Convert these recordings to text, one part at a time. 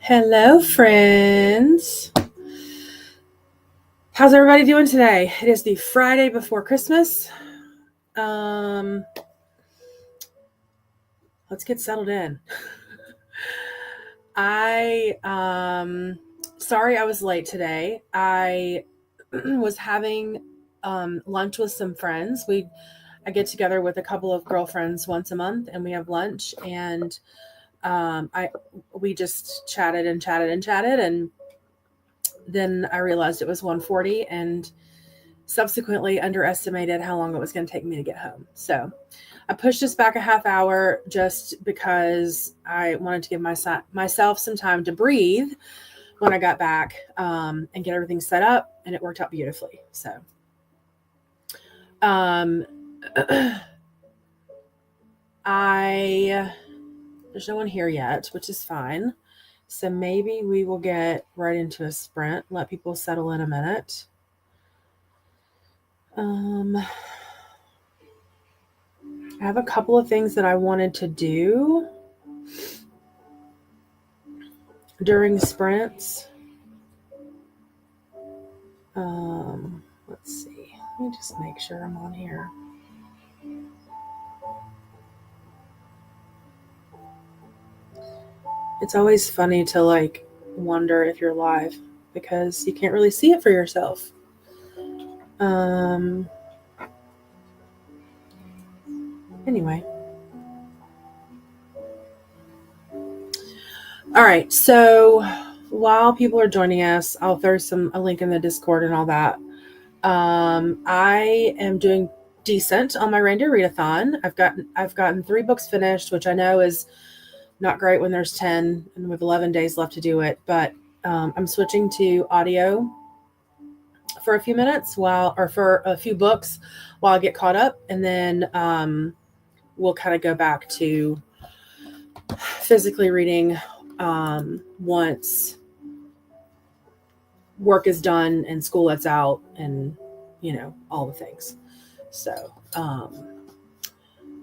Hello, friends. How's everybody doing today? It is the Friday before Christmas. Let's get settled in. Sorry I was late today. I was having lunch with some friends. I get together with a couple of girlfriends once a month, and we have lunch. And we just chatted, and then I realized it was 1:40 and subsequently underestimated how long it was going to take me to get home. So I pushed this back a half hour just because I wanted to give myself some time to breathe when I got back and get everything set up, and it worked out beautifully. So there's no one here yet, which is fine. So maybe we will get right into a sprint, let people settle in a minute. I have a couple of things that I wanted to do during sprints. Let's see. Let me just make sure I'm on here. It's always funny to wonder if you're live because you can't really see it for yourself. Anyway. All right. So while people are joining us, I'll throw a link in the Discord and all that. I am doing decent on my Reindeer Readathon. I've gotten 3 books finished, which I know is not great when there's 10 and we have 11 days left to do it, but I'm switching to audio for a few minutes for a few books while I get caught up, and then we'll kind of go back to physically reading once work is done and school lets out and all the things. So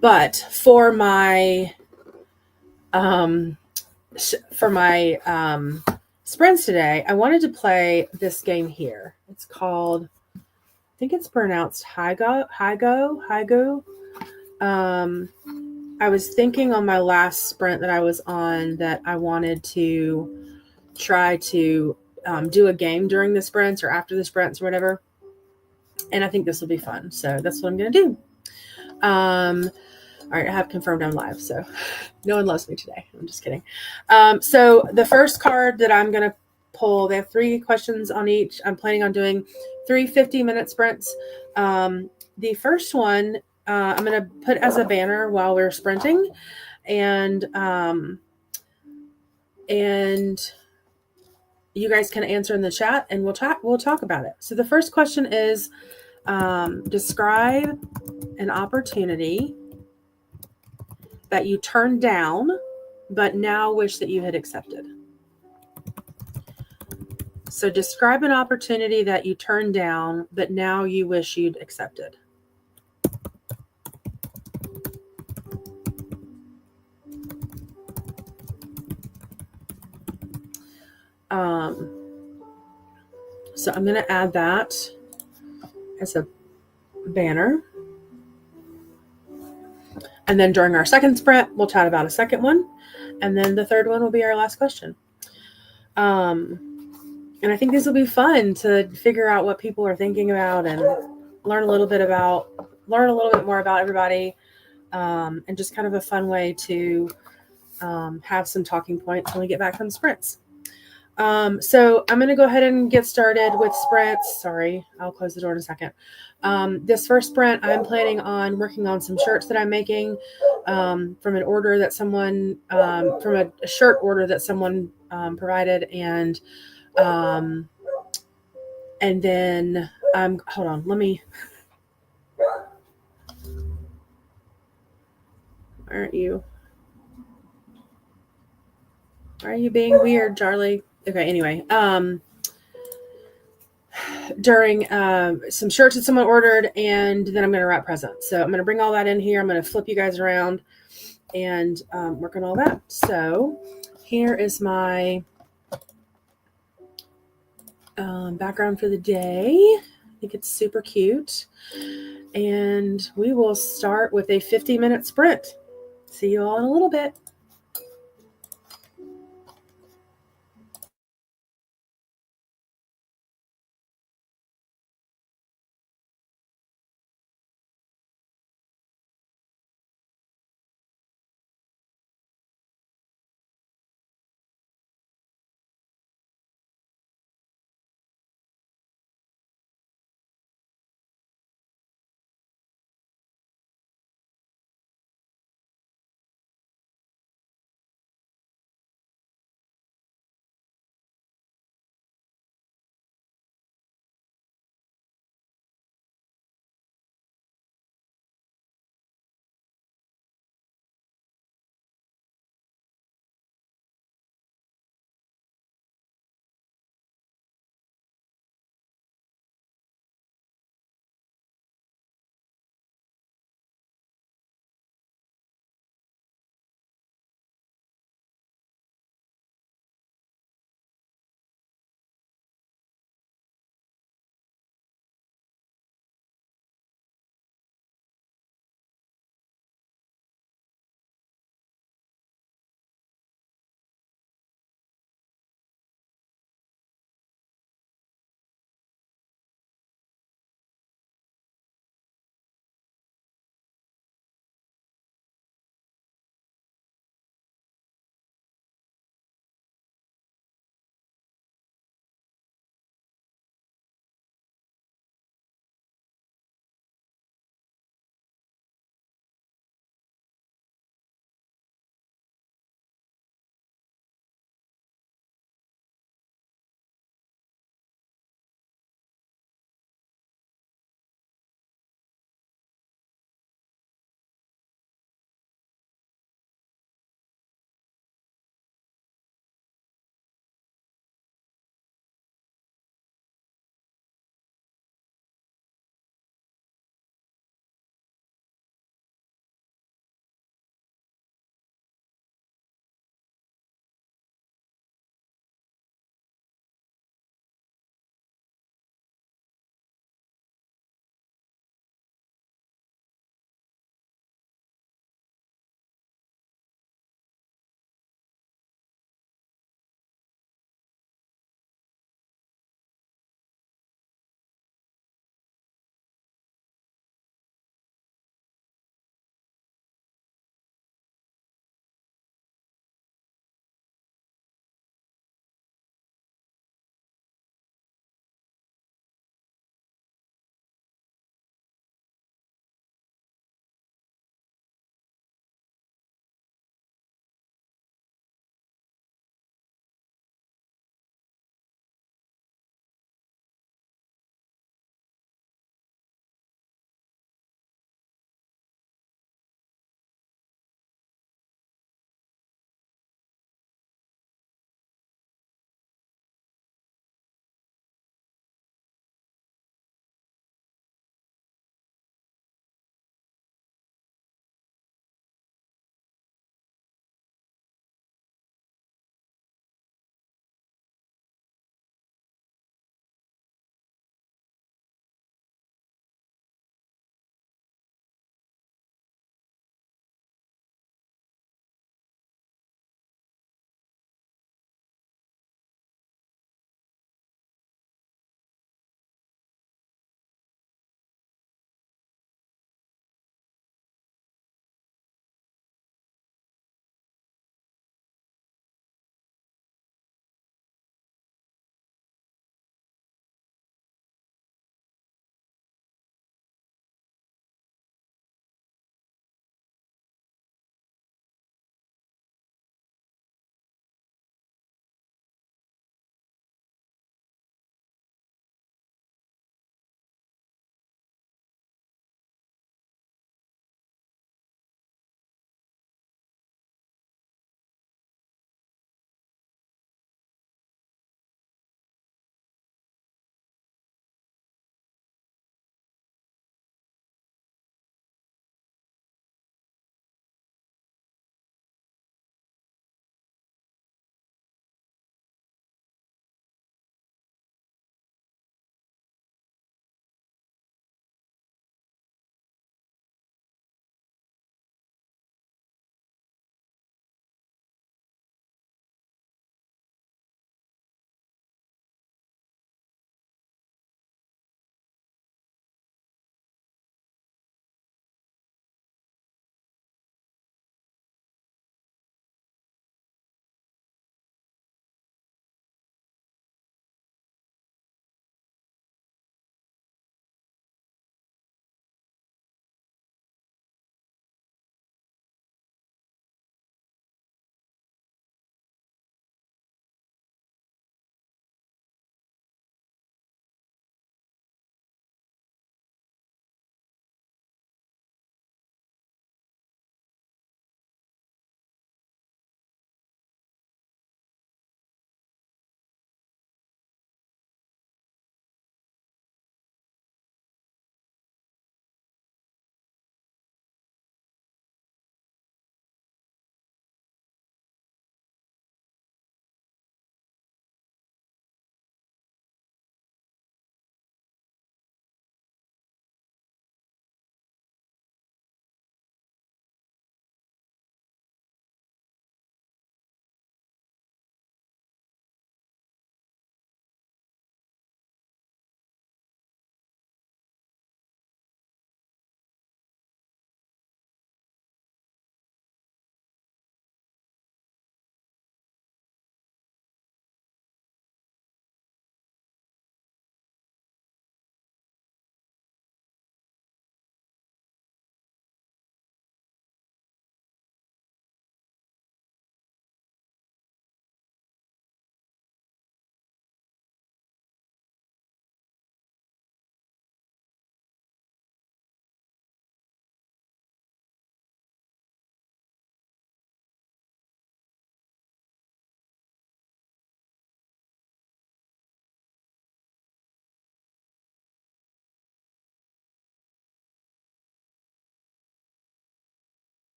but for my sprints today, I wanted to play this game here. It's called, I think it's pronounced Hygge. I was thinking on my last sprint that I was on that I wanted to try to do a game during the sprints or after the sprints or whatever. And I think this will be fun. So that's what I'm going to do. All right, I have confirmed I'm live, so no one loves me today. I'm just kidding. So the first card that I'm going to pull, they have 3 questions on each. I'm planning on doing 3 50-minute sprints. The first one I'm going to put as a banner while we're sprinting, and you guys can answer in the chat, and we'll talk about it. So the first question is, describe an opportunity that you turned down, but now wish that you had accepted. So describe an opportunity that you turned down, but now you wish you'd accepted. So I'm going to add that as a banner. And then during our second sprint, we'll chat about a second one. And then the third one will be our last question. And I think this will be fun to figure out what people are thinking about and learn a little bit more about everybody. And just kind of a fun way to have some talking points when we get back from sprints. So I'm going to go ahead and get started with sprints. Sorry, I'll close the door in a second. This first sprint, I'm planning on working on some shirts that I'm making from an order that someone, from a shirt order that someone provided. And then, hold on, where are you being weird, Charlie? Okay, anyway, during some shirts that someone ordered, and then I'm going to wrap presents. So I'm going to bring all that in here. I'm going to flip you guys around and work on all that. So here is my background for the day. I think it's super cute. And we will start with a 50-minute sprint. See you all in a little bit.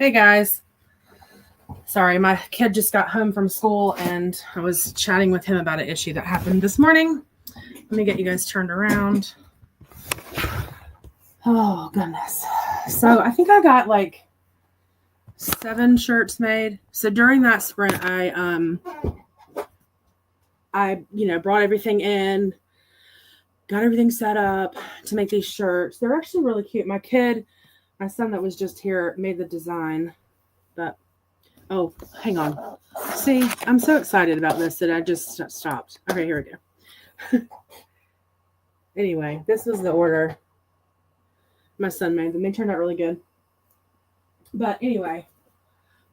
Hey guys. Sorry, my kid just got home from school and I was chatting with him about an issue that happened this morning. Let me get you guys turned around. Oh, goodness. So I think I got like 7 shirts made. So during that sprint, I brought everything in, got everything set up to make these shirts. They're actually really cute. My son that was just here made the design, but oh, hang on. See, I'm so excited about this that I just stopped. Okay, here we go. Anyway, this was the order my son made them. They turned out really good. But anyway,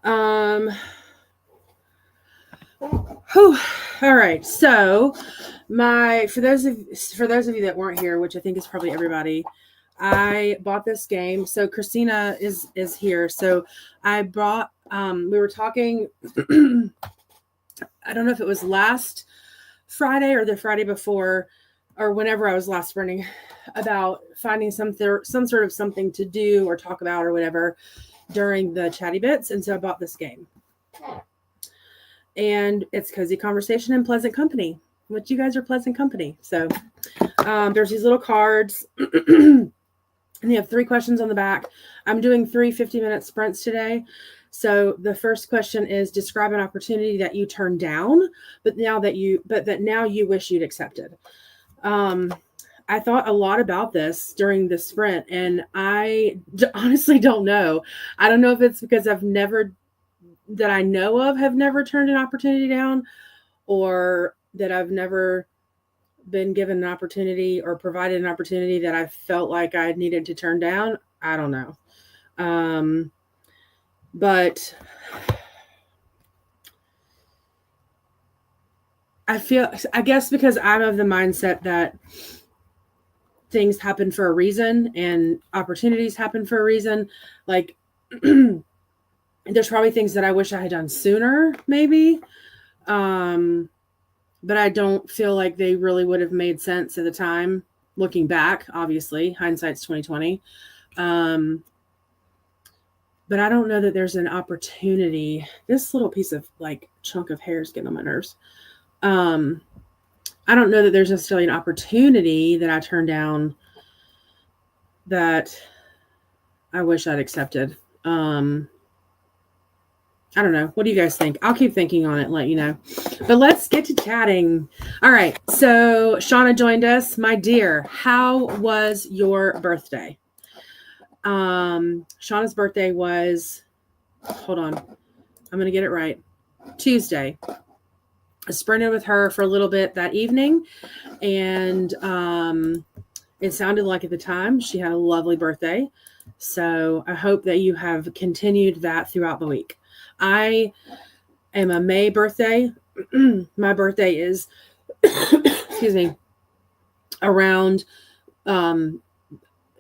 whew. All right. So for those of you that weren't here, which I think is probably everybody, I bought this game. So Christina is here. So I bought. We were talking. I don't know if it was last Friday or the Friday before, or whenever I was last sprinting, about finding some sort of something to do or talk about or whatever during the chatty bits. And so I bought this game. And it's cozy conversation and pleasant company, which you guys are pleasant company. So there's these little cards and they have 3 questions on the back. I'm doing 3 50-minute sprints today. So the first question is, describe an opportunity that you turned down, but that now you wish you'd accepted. I thought a lot about this during the sprint, and I honestly don't know. I don't know if it's because that I know of have never turned an opportunity down, or that I've never been given an opportunity or provided an opportunity that I felt like I needed to turn down. I don't know. But I guess because I'm of the mindset that things happen for a reason and opportunities happen for a reason. Like, there's probably things that I wish I had done sooner, maybe. But I don't feel like they really would have made sense at the time. Looking back, obviously, hindsight's 2020. But I don't know that there's an opportunity. This little piece of like chunk of hair is getting on my nerves. I don't know that there's necessarily an opportunity that I turned down that I wish I'd accepted. I don't know. What do you guys think? I'll keep thinking on it and let you know. But let's get to chatting. All right. So Shauna joined us. My dear, how was your birthday? Shauna's birthday was, hold on, I'm going to get it right, Tuesday. I sprinted with her for a little bit that evening, and it sounded like at the time she had a lovely birthday. So I hope that you have continued that throughout the week. I am a May birthday. My birthday is, excuse me, around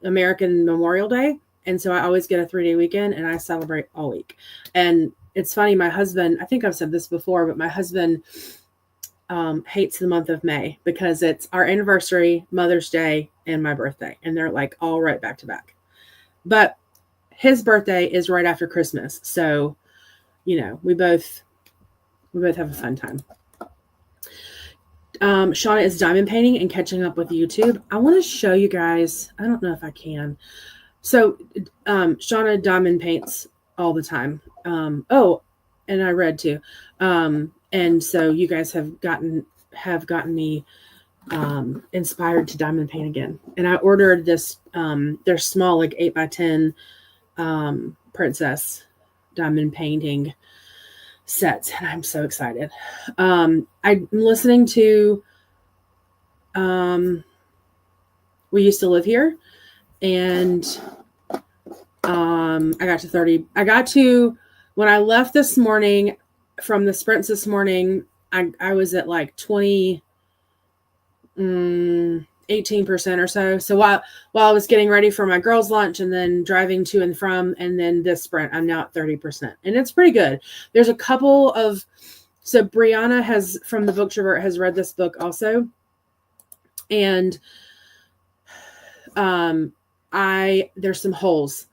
American Memorial Day. And so I always get a 3-day weekend and I celebrate all week. And it's funny, my husband, I think I've said this before, but my husband hates the month of May because it's our anniversary, Mother's Day, and my birthday. And they're like all right back to back. But his birthday is right after Christmas. So, we both have a fun time. Shauna is diamond painting and catching up with YouTube. I want to show you guys. I don't know if I can. So Shauna diamond paints all the time. And I read too. And so you guys have gotten me inspired to diamond paint again. And I ordered this. They're small, like 8x10 princess diamond painting sets, and I'm so excited. I'm listening to We Used to Live Here, and I got to 30. When I left this morning from the sprints this morning, I was at like 18% or so. So while I was getting ready for my girls' lunch and then driving to and from, and then this sprint, I'm now at 30%. And it's pretty good. There's a couple of, so Brianna from the Bookshop has read this book also. And there's some holes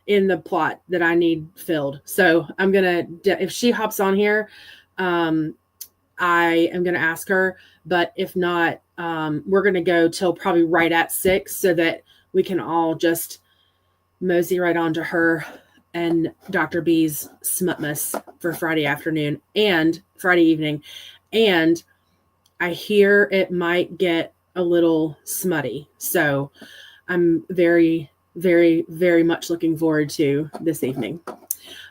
in the plot that I need filled. So I'm going to, if she hops on here, I am going to ask her, but if not, we're going to go till probably right at 6 so that we can all just mosey right on to her and Dr. B's Smutmas for Friday afternoon and Friday evening. And I hear it might get a little smutty. So I'm very, very, very much looking forward to this evening.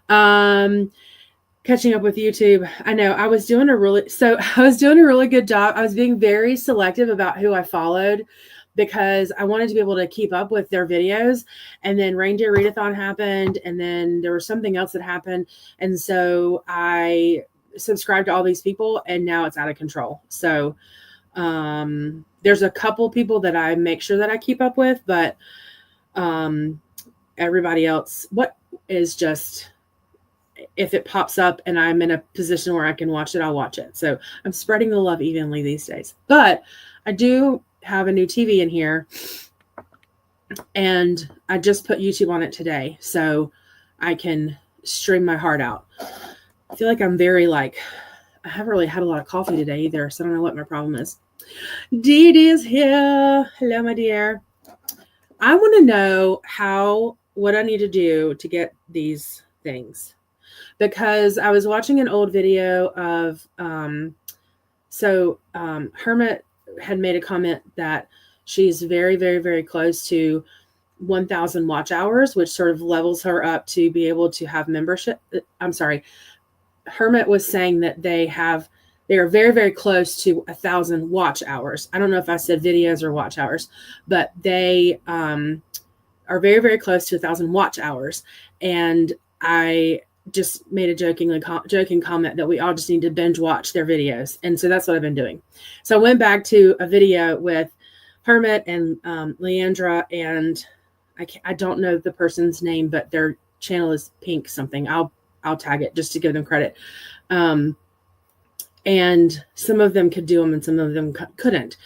Catching up with YouTube. I know I was doing a really good job. I was being very selective about who I followed because I wanted to be able to keep up with their videos. And then Reindeer Readathon happened, and then there was something else that happened. And so I subscribed to all these people, and now it's out of control. So there's a couple people that I make sure that I keep up with, but everybody else, what is just, if it pops up and I'm in a position where I can watch it, I'll watch it. So I'm spreading the love evenly these days. But I do have a new TV in here, and I just put YouTube on it today so I can stream my heart out. I feel like I'm very I haven't really had a lot of coffee today either, so I don't know what my problem is. Dee Dee is here. Hello, my dear. I want to know what I need to do to get these things. Because I was watching an old video of, Hermit had made a comment that she's very, very, very close to 1,000 watch hours, which sort of levels her up to be able to have membership. I'm sorry. Hermit was saying that they are very, very close to 1,000 watch hours. I don't know if I said videos or watch hours, but they are very, very close to 1,000 watch hours. And I just made a joking comment that we all just need to binge watch their videos. And so that's what I've been doing. So I went back to a video with Hermit and Leandra, and I don't know the person's name, but their channel is Pink something. I'll tag it just to give them credit. And some of them could do them and some of them couldn't.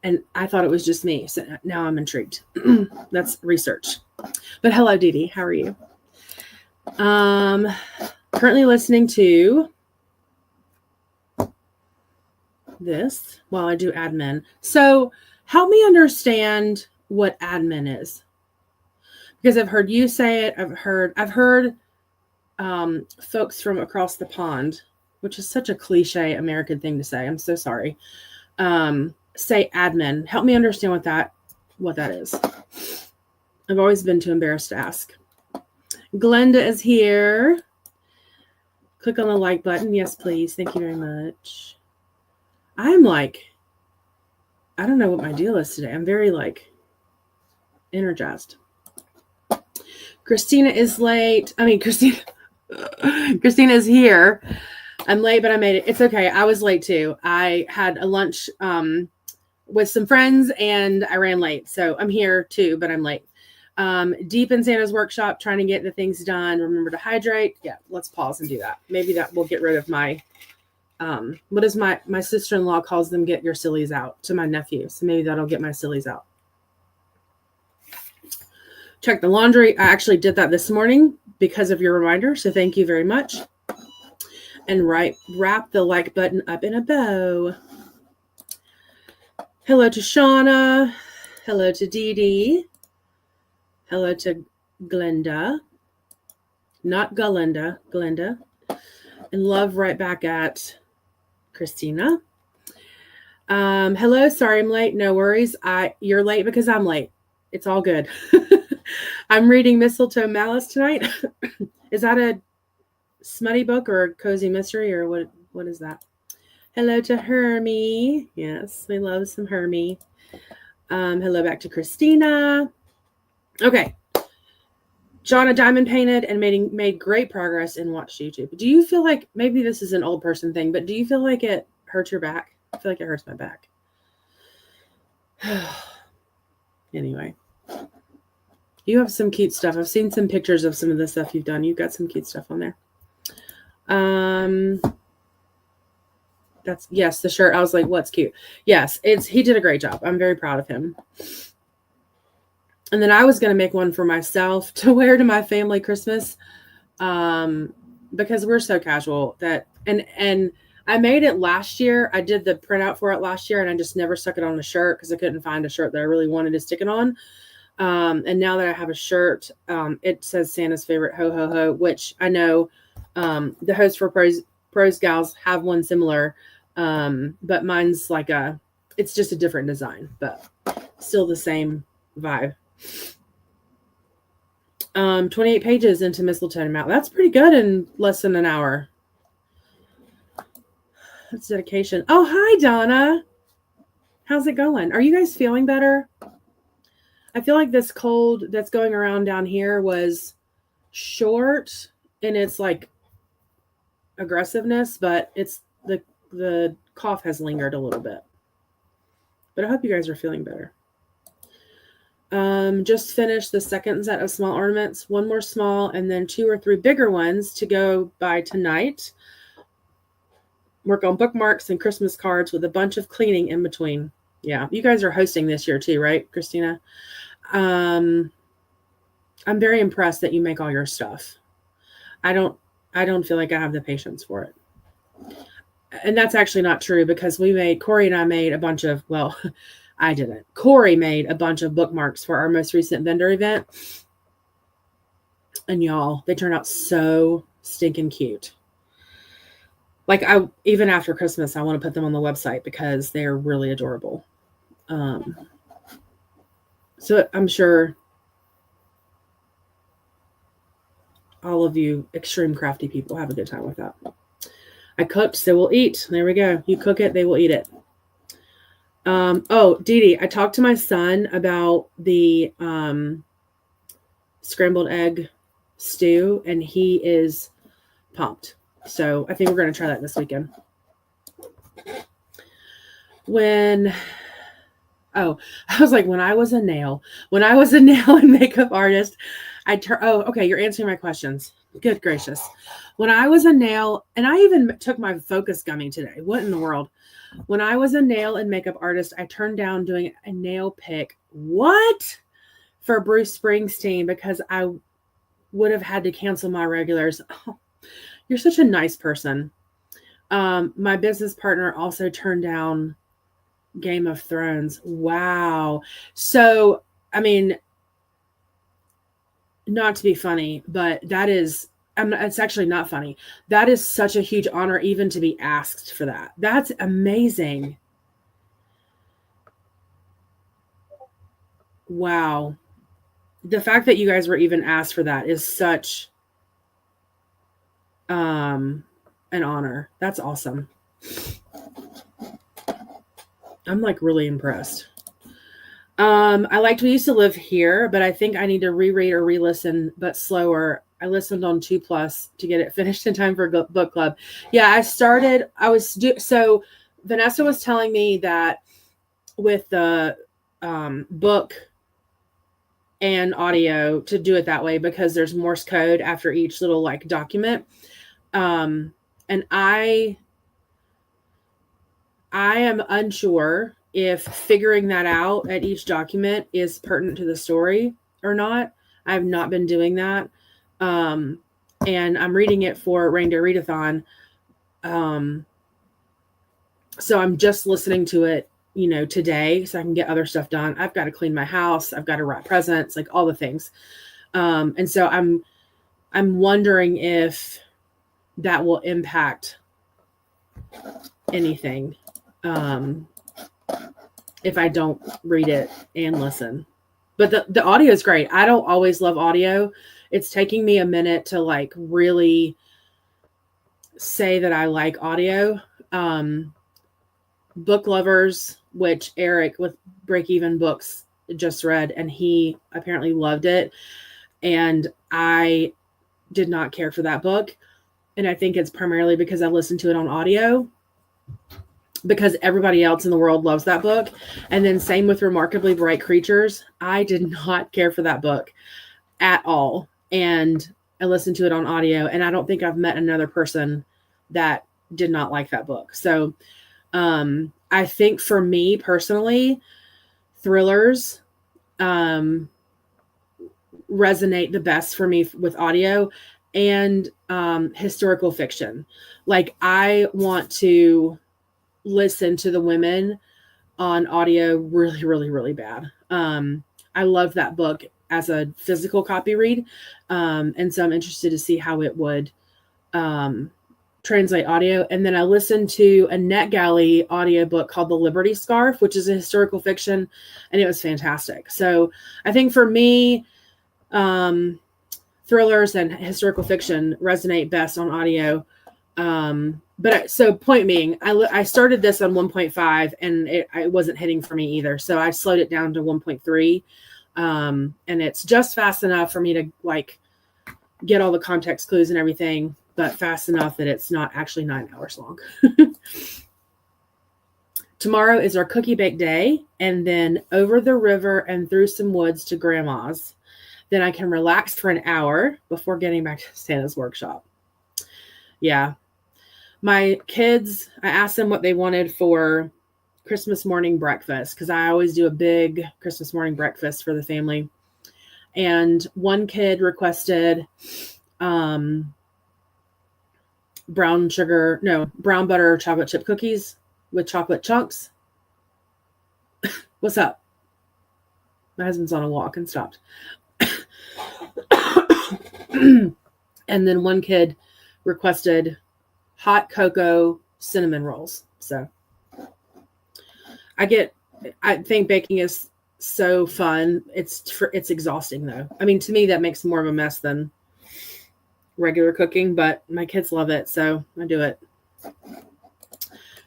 And I thought it was just me. So now I'm intrigued. That's research. But hello, Dee Dee. How are you? Currently listening to this while I do admin. So help me understand what admin is, because I've heard you say it. I've heard folks from across the pond, which is such a cliche American thing to say. I'm so sorry. Say admin. Help me understand what that is. I've always been too embarrassed to ask. Glenda is here. Click on the like button. Yes, please. Thank you very much. I'm I don't know what my deal is today. I'm very energized. Christina is late. Christina is here. I'm late, but I made it. It's okay. I was late too. I had a lunch with some friends and I ran late. So I'm here too, but I'm late. Deep in Santa's workshop, trying to get the things done. Remember to hydrate. Yeah, let's pause and do that. Maybe that will get rid of my, what is my sister-in-law calls them, get your sillies out, to my nephew. So maybe that'll get my sillies out. Check the laundry. I actually did that this morning because of your reminder. So thank you very much. And wrap the like button up in a bow. Hello to Shauna. Hello to Dee Dee. Hello to Glenda. Not Galinda, Glenda. And love right back at Christina. Hello, sorry I'm late. No worries. You're late because I'm late. It's all good. I'm reading Mistletoe Malice tonight. Is that a smutty book or a cozy mystery, or what is that? Hello to Hermie. Yes, we love some Hermie. Hello back to Christina. Okay. Jonna diamond painted and made great progress and watched YouTube. Do you feel like, maybe this is an old person thing, but do you feel like it hurts your back? I feel like it hurts my back. Anyway. You have some cute stuff. I've seen some pictures of some of the stuff you've done. You've got some cute stuff on there. Yes, the shirt. I was like, what's cute? Yes, he did a great job. I'm very proud of him. And then I was going to make one for myself to wear to my family Christmas, because we're so casual that, and I made it last year. I did the printout for it last year, and I just never stuck it on a shirt because I couldn't find a shirt that I really wanted to stick it on. And now that I have a shirt, it says Santa's favorite ho ho ho, which I know the host for Pros Gals have one similar, but mine's like it's just a different design, but still the same vibe. 28 pages into Mistletoe and Mount. That's pretty good in less than an hour. That's dedication. Oh, hi, Donna. How's it going? Are you guys feeling better? I feel like this cold that's going around down here was short in its like aggressiveness, but it's the cough has lingered a little bit. But I hope you guys are feeling better. Just finished the second set of small ornaments, one more small, and then 2 or 3 bigger ones to go by tonight. Work on bookmarks and Christmas cards with a bunch of cleaning in between. Yeah, you guys are hosting this year too, right, Christina? I'm very impressed that you make all your stuff. I don't feel like I have the patience for it. And that's actually not true because Corey and I made a bunch of, well, I didn't. Corey made a bunch of bookmarks for our most recent vendor event. And y'all, they turned out so stinking cute. Like even after Christmas, I want to put them on the website because they're really adorable. So I'm sure all of you extreme crafty people have a good time with that. I cooked, so we'll eat. There we go. You cook it, they will eat it. Oh, Dee Dee, I talked to my son about the scrambled egg stew, and he is pumped. So I think we're going to try that this weekend. I was like, when I was a nail and makeup artist, okay, you're answering my questions. Good gracious. When I was a nail, and I even took my focus gummy today. What in the world? When I was a nail and makeup artist, I turned down doing a nail pick. What? For Bruce Springsteen, because I would have had to cancel my regulars. Oh, you're such a nice person. My business partner also turned down Game of Thrones. Wow. So, I mean, not to be funny, but it's actually not funny. That is such a huge honor even to be asked for that. That's amazing. Wow. The fact that you guys were even asked for that is such an honor. That's awesome. I'm like really impressed. I liked We Used to Live Here, but I think I need to reread or re-listen, but slower. I listened on 2+ to get it finished in time for book club. Yeah, so Vanessa was telling me that with the book and audio to do it that way because there's Morse code after each little like document. And I am unsure if figuring that out at each document is pertinent to the story or not. I've not been doing that. And I'm reading it for Reindeer Readathon. So I'm just listening to it, today so I can get other stuff done. I've got to clean my house. I've got to wrap presents, like all the things. And so I'm wondering if that will impact anything. If I don't read it and listen. But the audio is great. I don't always love audio. It's taking me a minute to like really say that I like audio. Book Lovers, which Eric with Break Even Books just read, and he apparently loved it. And I did not care for that book. And I think it's primarily because I listened to it on audio, because everybody else in the world loves that book. And then same with Remarkably Bright Creatures. I did not care for that book at all. And I listened to it on audio, and I don't think I've met another person that did not like that book. So I think for me personally, thrillers, resonate the best for me with audio, and historical fiction. Like, I want to listen to the women on audio really, really, really bad. I love that book as a physical copy read. And so I'm interested to see how it would translate audio. And then I listened to a NetGalley audiobook called The Liberty Scarf, which is a historical fiction, and it was fantastic. So I think for me, thrillers and historical fiction resonate best on audio. So point being, I started this on 1.5 and it wasn't hitting for me either. So I slowed it down to 1.3. And it's just fast enough for me to like get all the context clues and everything, but fast enough that it's not actually 9 hours long. Tomorrow is our cookie bake day, and then over the river and through some woods to grandma's. Then I can relax for an hour before getting back to Santa's workshop. Yeah. My kids, I asked them what they wanted for Christmas morning breakfast, because I always do a big Christmas morning breakfast for the family. And one kid requested brown butter chocolate chip cookies with chocolate chunks. What's up? My husband's on a walk and stopped. And then one kid requested hot cocoa cinnamon rolls. So I think baking is so fun. It's exhausting though. I mean, to me, that makes more of a mess than regular cooking, but my kids love it, so I do it.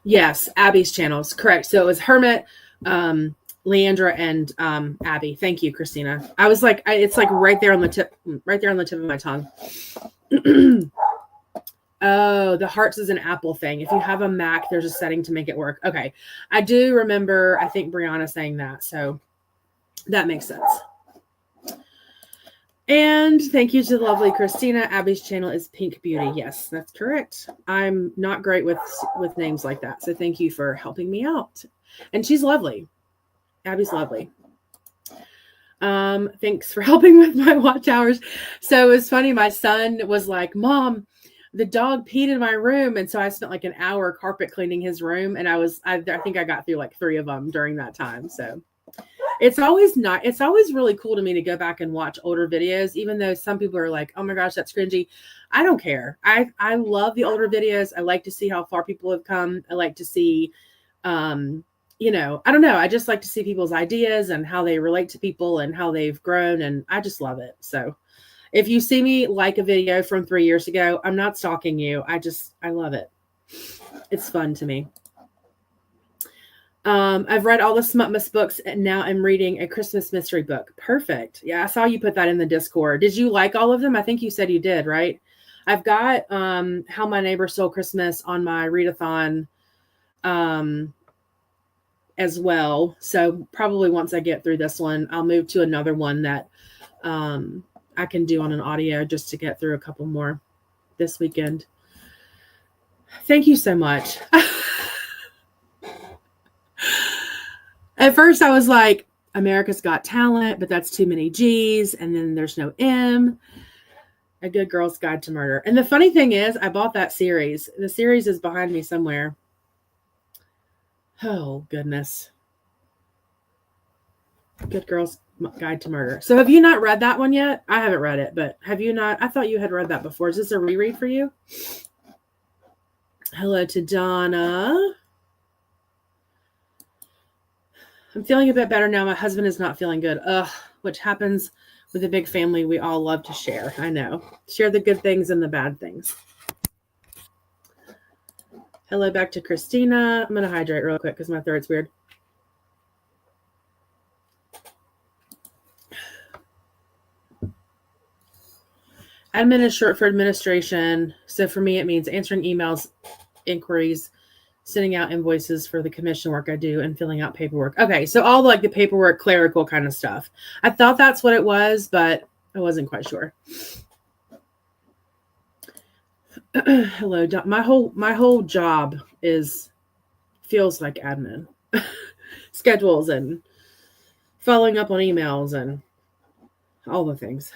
Yes, Abby's channels, correct. So it was Hermit, Leandra, and Abby. Thank you, Christina. I was like, it's like right there on the tip of my tongue. Oh, the hearts is an Apple thing. If you have a Mac, there's a setting to make it work. Okay. I do remember, I think Brianna saying that. So that makes sense. And thank you to the lovely Christina. Abby's channel is Pink Beauty. Yes, that's correct. I'm not great with names like that. So thank you for helping me out. And she's lovely. Abby's lovely. Thanks for helping with my watch hours. So it was funny. My son was like, Mom, the dog peed in my room. And so I spent like an hour carpet cleaning his room. And I think I got through like 3 of them during that time. So it's always really cool to me to go back and watch older videos, even though some people are like, oh my gosh, that's cringy. I don't care. I love the older videos. I like to see how far people have come. I like to see, I don't know. I just like to see people's ideas and how they relate to people and how they've grown. And I just love it. So if you see me like a video from 3 years ago, I'm not stalking you. I love it. It's fun to me. I've read all the Smutmas books and now I'm reading a Christmas mystery book. Perfect. Yeah, I saw you put that in the Discord. Did you like all of them? I think you said you did, right? I've got How My Neighbor Stole Christmas on my readathon as well. So probably once I get through this one, I'll move to another one that I can do on an audio just to get through a couple more this weekend. Thank you so much. At first I was like, America's Got Talent, but that's too many G's. And then there's no M. A Good Girl's Guide to Murder. And the funny thing is, I bought that series. The series is behind me somewhere. Oh, goodness. Good Girl's Guide to Murder. So have you not read that one yet? I haven't read it, but have you not? I thought you had read that before. Is this a reread for you? Hello to Donna. I'm feeling a bit better now. My husband is not feeling good. Which happens with a big family. We all love to share. I know. Share the good things and the bad things. Hello back to Christina. I'm going to hydrate real quick because my throat's weird. Admin is short for administration. So for me, it means answering emails, inquiries, sending out invoices for the commission work I do, and filling out paperwork. Okay, so all like the paperwork, clerical kind of stuff. I thought that's what it was, but I wasn't quite sure. Hello, my whole job feels like admin, schedules and following up on emails and all the things,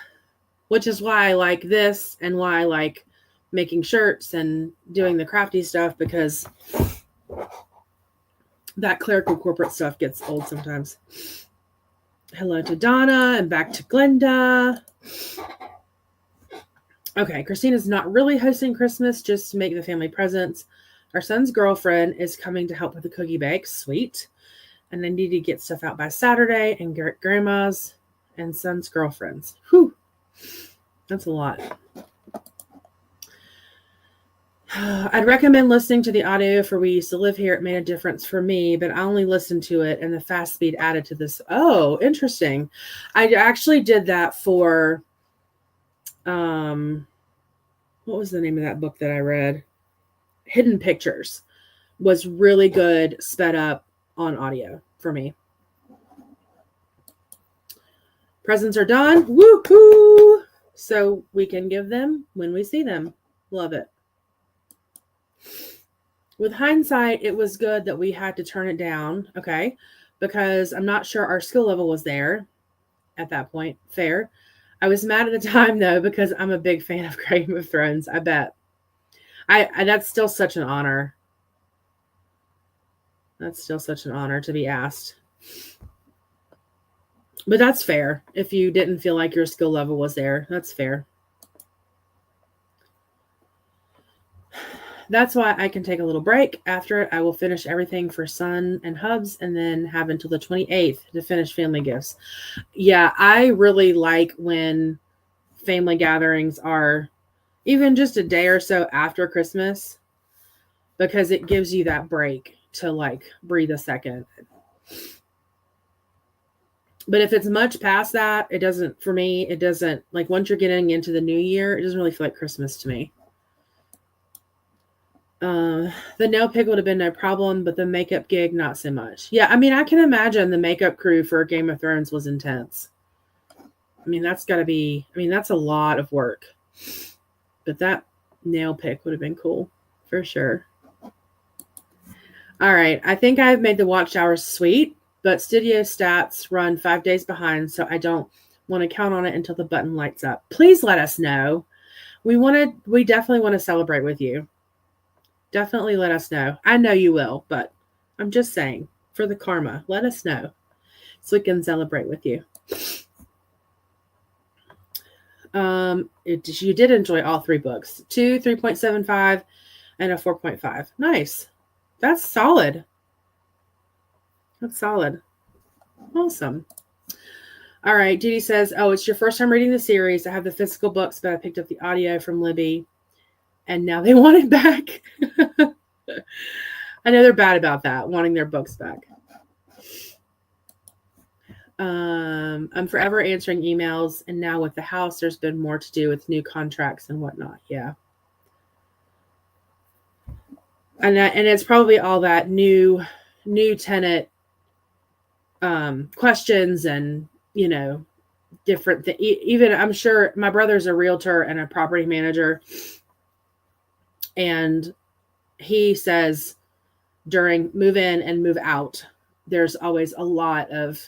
which is why I like this and why I like making shirts and doing the crafty stuff, because that clerical corporate stuff gets old sometimes. Hello to Donna and back to Glenda. Okay, Christina's not really hosting Christmas, just to make the family presents. Our son's girlfriend is coming to help with the cookie bake. Sweet. And I need to get stuff out by Saturday, and grandma's and son's girlfriends. Whew. That's a lot. I'd recommend listening to the audio for We Used to Live Here. It made a difference for me, but I only listened to it and the fast speed added to this. Oh, interesting. I actually did that for, what was the name of that book that I read? Hidden Pictures was really good, sped up on audio for me. Presents are done. Woohoo! So we can give them when we see them. Love it. With hindsight, it was good that we had to turn it down, okay? Because I'm not sure our skill level was there at that point. Fair. I was mad at the time, though, because I'm a big fan of Game of Thrones. I bet. I that's still such an honor. That's still such an honor to be asked. But that's fair. If you didn't feel like your skill level was there, that's fair. That's why I can take a little break. After it, I will finish everything for Son and Hubs, and then have until the 28th to finish family gifts. Yeah, I really like when family gatherings are even just a day or so after Christmas, because it gives you that break to like breathe a second. But if it's much past that, it doesn't, for me, it doesn't, like once you're getting into the new year, it doesn't really feel like Christmas to me. The nail pick would have been no problem, but the makeup gig, not so much. Yeah, I mean, I can imagine the makeup crew for Game of Thrones was intense. I mean, that's got to be, I mean, that's a lot of work. But that nail pick would have been cool, for sure. All right, I think I've made the watchtowers sweet, but studio stats run 5 days behind, so I don't want to count on it until the button lights up. Please let us know. We definitely want to celebrate with you. Definitely let us know. I know you will, but I'm just saying, for the karma, let us know so we can celebrate with you. You did enjoy all 3 books. 2, 3.75, and a 4.5. Nice. That's solid. That's solid. Awesome. All right. Judy says, oh, it's your first time reading the series. I have the physical books, but I picked up the audio from Libby, and now they want it back. I know they're bad about that, wanting their books back. I'm forever answering emails, and now with the house, there's been more to do with new contracts and whatnot. Yeah. And it's probably all that new tenant questions and, you know, different things. Even I'm sure my brother's a realtor and a property manager, and he says during move in and move out, there's always a lot of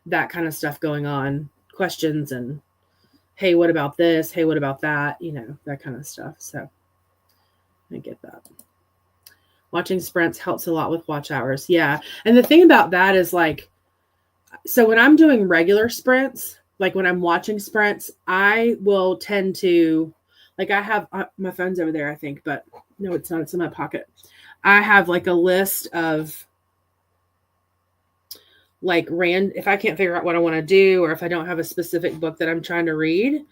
that kind of stuff going on, questions and, hey, what about this? Hey, what about that? You know, that kind of stuff. So I get that. Watching sprints helps a lot with watch hours. Yeah. And the thing about that is like, so when I'm doing regular sprints, like when I'm watching sprints, I will tend to, like I have, my phone's over there, I think, but no, it's not. It's in my pocket. I have like a list of like if I can't figure out what I want to do, or if I don't have a specific book that I'm trying to read,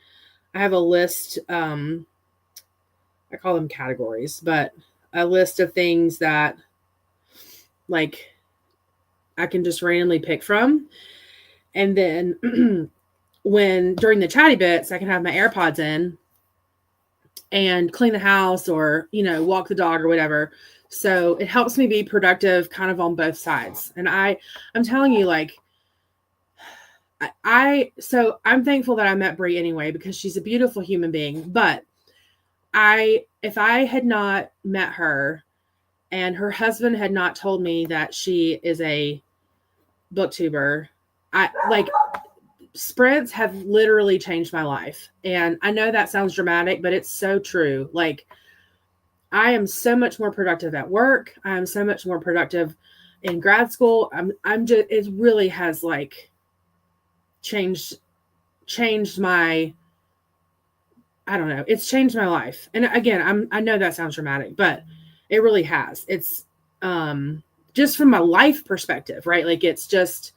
I have a list. I call them categories, but a list of things that like I can just randomly pick from. And then during the chatty bits, I can have my AirPods in and clean the house or, you know, walk the dog or whatever. So it helps me be productive kind of on both sides. And I'm telling you, like, so I'm thankful that I met Brie anyway, because she's a beautiful human being. But if I had not met her and her husband had not told me that she is a booktuber, sprints have literally changed my life. And I know that sounds dramatic, but it's so true. Like, I am so much more productive at work. I am so much more productive in grad school. I'm just, it really has like changed my, I don't know. It's changed my life. And again, I know that sounds dramatic, but it really has. It's, just from my life perspective, right? Like it's just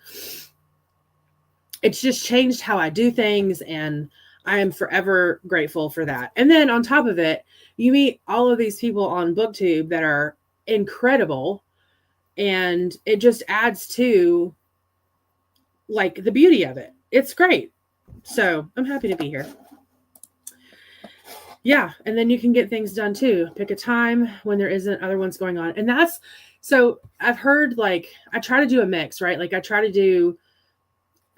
changed how I do things. And I am forever grateful for that. And then on top of it, you meet all of these people on BookTube that are incredible. And it just adds to like the beauty of it. It's great. So I'm happy to be here. Yeah. And then you can get things done too. Pick a time when there isn't other ones going on. And that's, so I've heard like, I try to do a mix, right? Like I try to do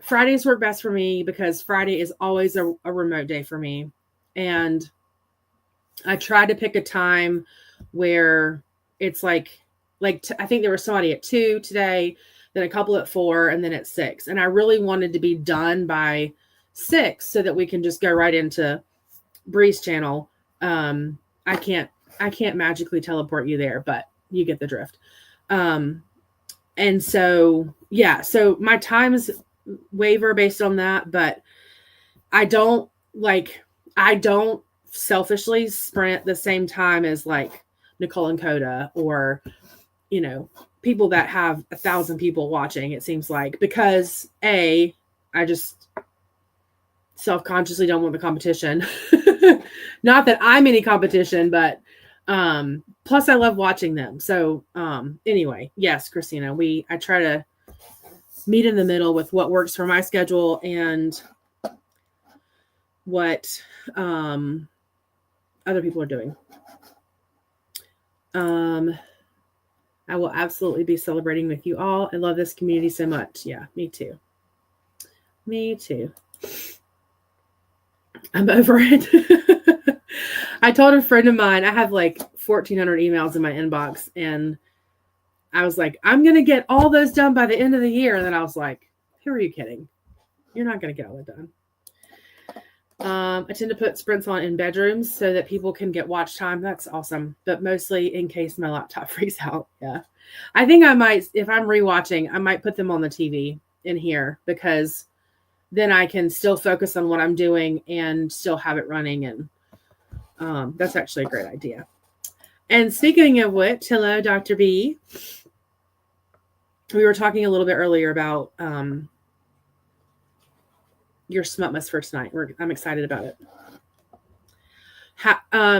Fridays work best for me because Friday is always a remote day for me. And I try to pick a time where it's like I think there was somebody at 2 today, then a couple at 4, and then at 6. And I really wanted to be done by 6 so that we can just go right into Bree's channel. I can't magically teleport you there, but you get the drift. And so, yeah, so my times waver based on that, but I don't selfishly sprint the same time as like Nicole and Coda or, you know, people that have 1,000 people watching, it seems like, because I just self-consciously don't want the competition. Not that I'm any competition, but plus I love watching them. So anyway, yes, Christina, I try to meet in the middle with what works for my schedule and what other people are doing. I will absolutely be celebrating with you all. I love this community so much. Yeah, me too. Me too. I'm over it. I told a friend of mine, I have like 1,400 emails in my inbox, and I was like, I'm going to get all those done by the end of the year. And then I was like, who are you kidding? You're not going to get all that done. I tend to put sprints on in bedrooms so that people can get watch time. That's awesome. But mostly in case my laptop freaks out. Yeah. I think I might, if I'm rewatching, I might put them on the TV in here because then I can still focus on what I'm doing and still have it running. And that's actually a great idea. And speaking of which, hello, Dr. B. We were talking a little bit earlier about your smutmas for tonight. I'm excited about it.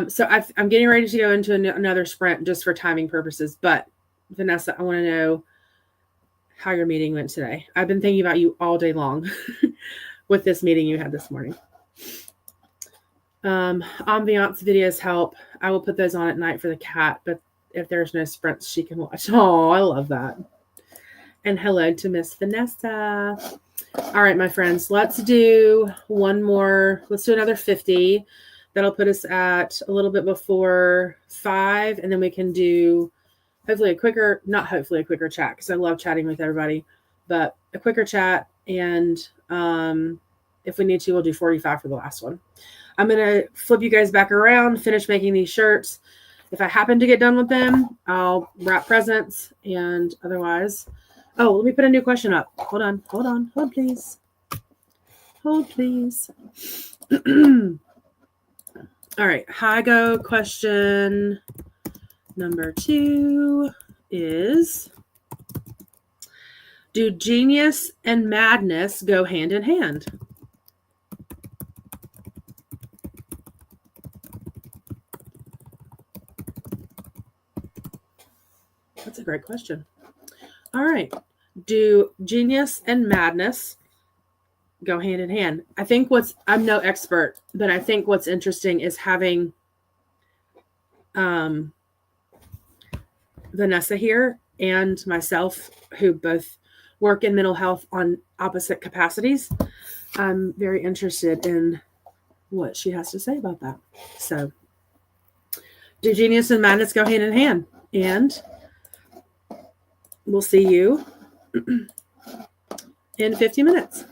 So I'm getting ready to go into another sprint just for timing purposes. But Vanessa, I want to know how your meeting went today. I've been thinking about you all day long with this meeting you had this morning. Ambiance videos help. I will put those on at night for the cat, but if there's no sprints, she can watch. Oh, I love that. And hello to Miss Vanessa. All right, my friends, let's do one more. Let's do another 50. That'll put us at a little bit before 5. And then we can do not hopefully a quicker chat because I love chatting with everybody, but a quicker chat. And if we need to, we'll do 45 for the last one. I'm going to flip you guys back around, finish making these shirts. If I happen to get done with them, I'll wrap presents, and otherwise... Oh, let me put a new question up. Hold on. Hold, please. All right. Hygge question number 2 is, do genius and madness go hand in hand? That's a great question. All right. Do genius and madness go hand in hand? I think I'm no expert, but I think what's interesting is having Vanessa here and myself, who both work in mental health on opposite capacities. I'm very interested in what she has to say about that. So, do genius and madness go hand in hand? And we'll see you in 50 minutes.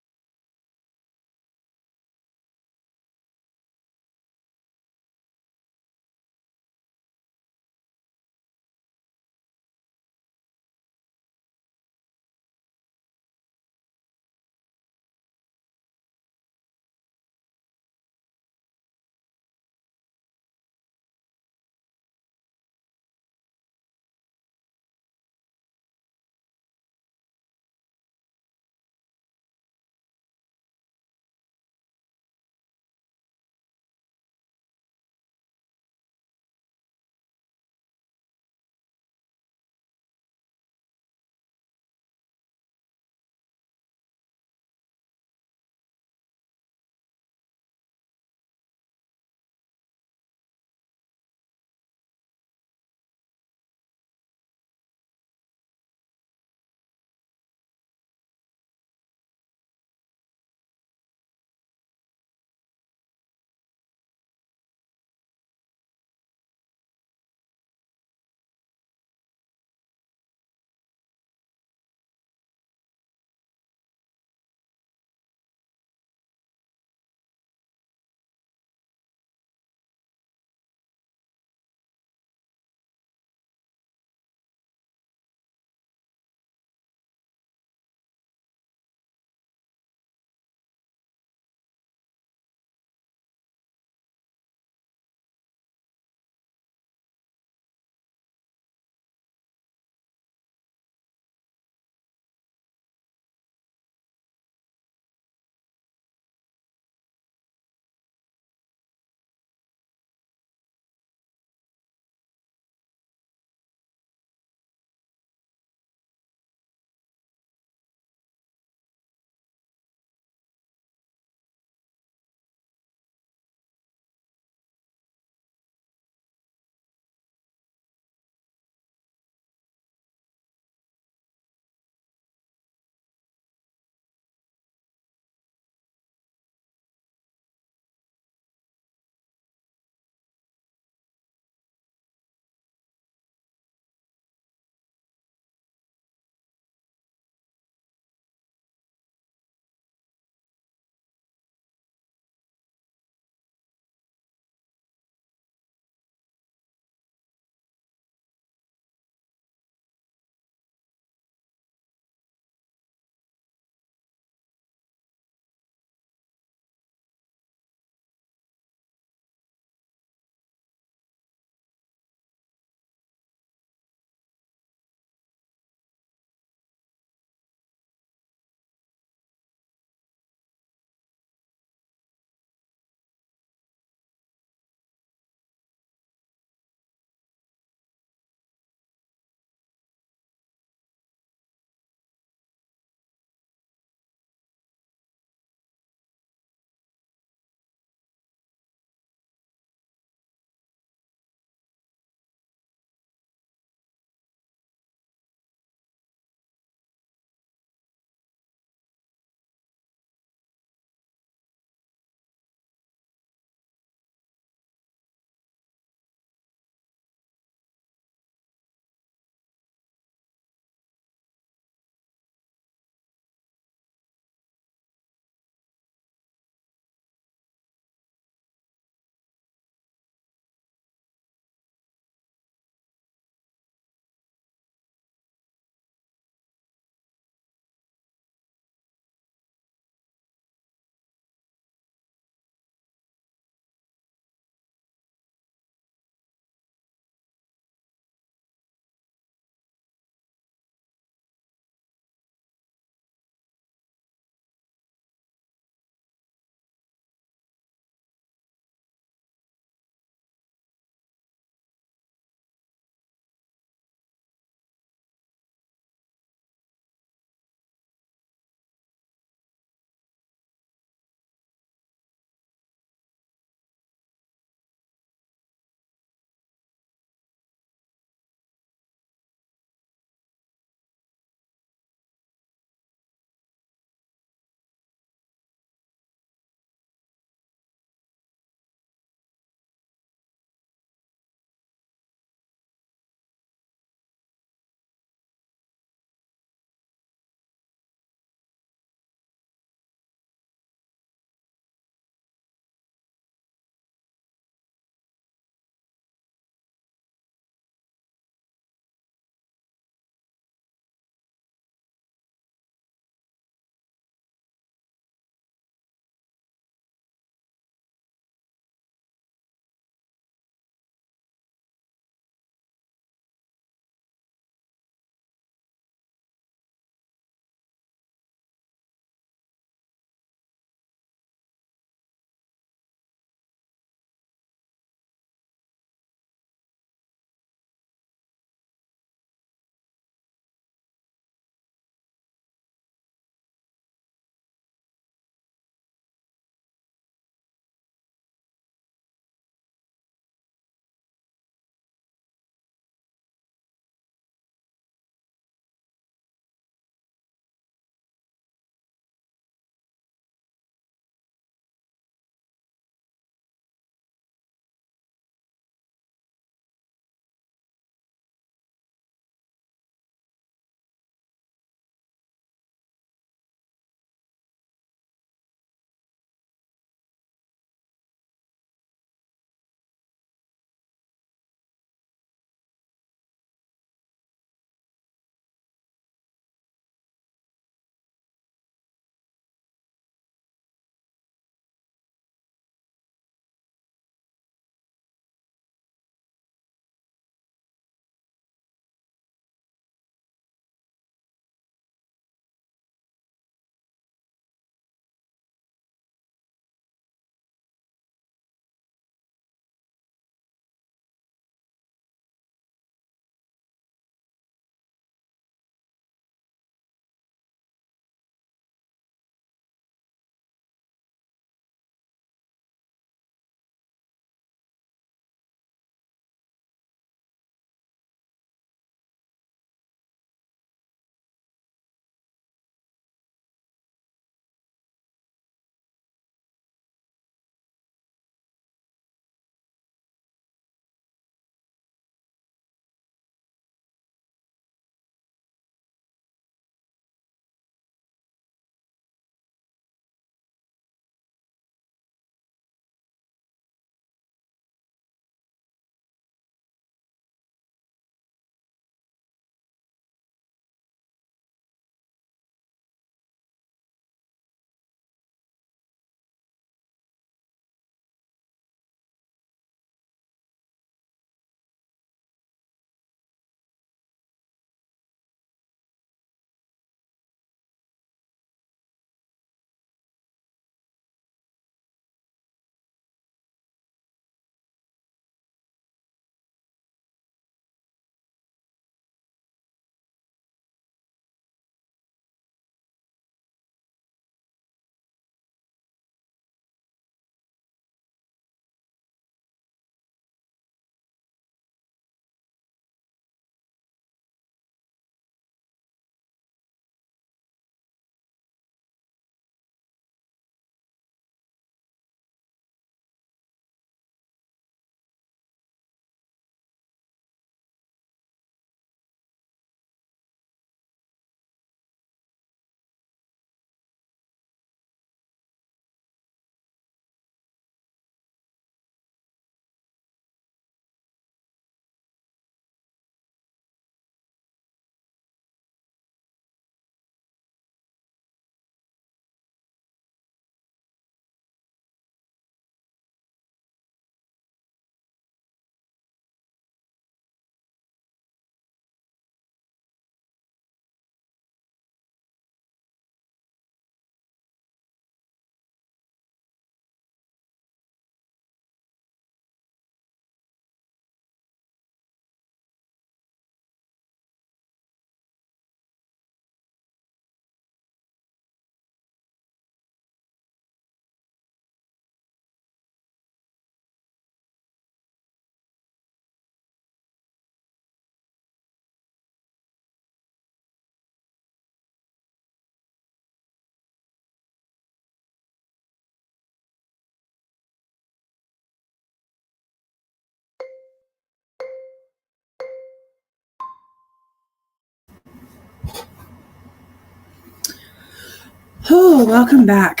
Oh, welcome back.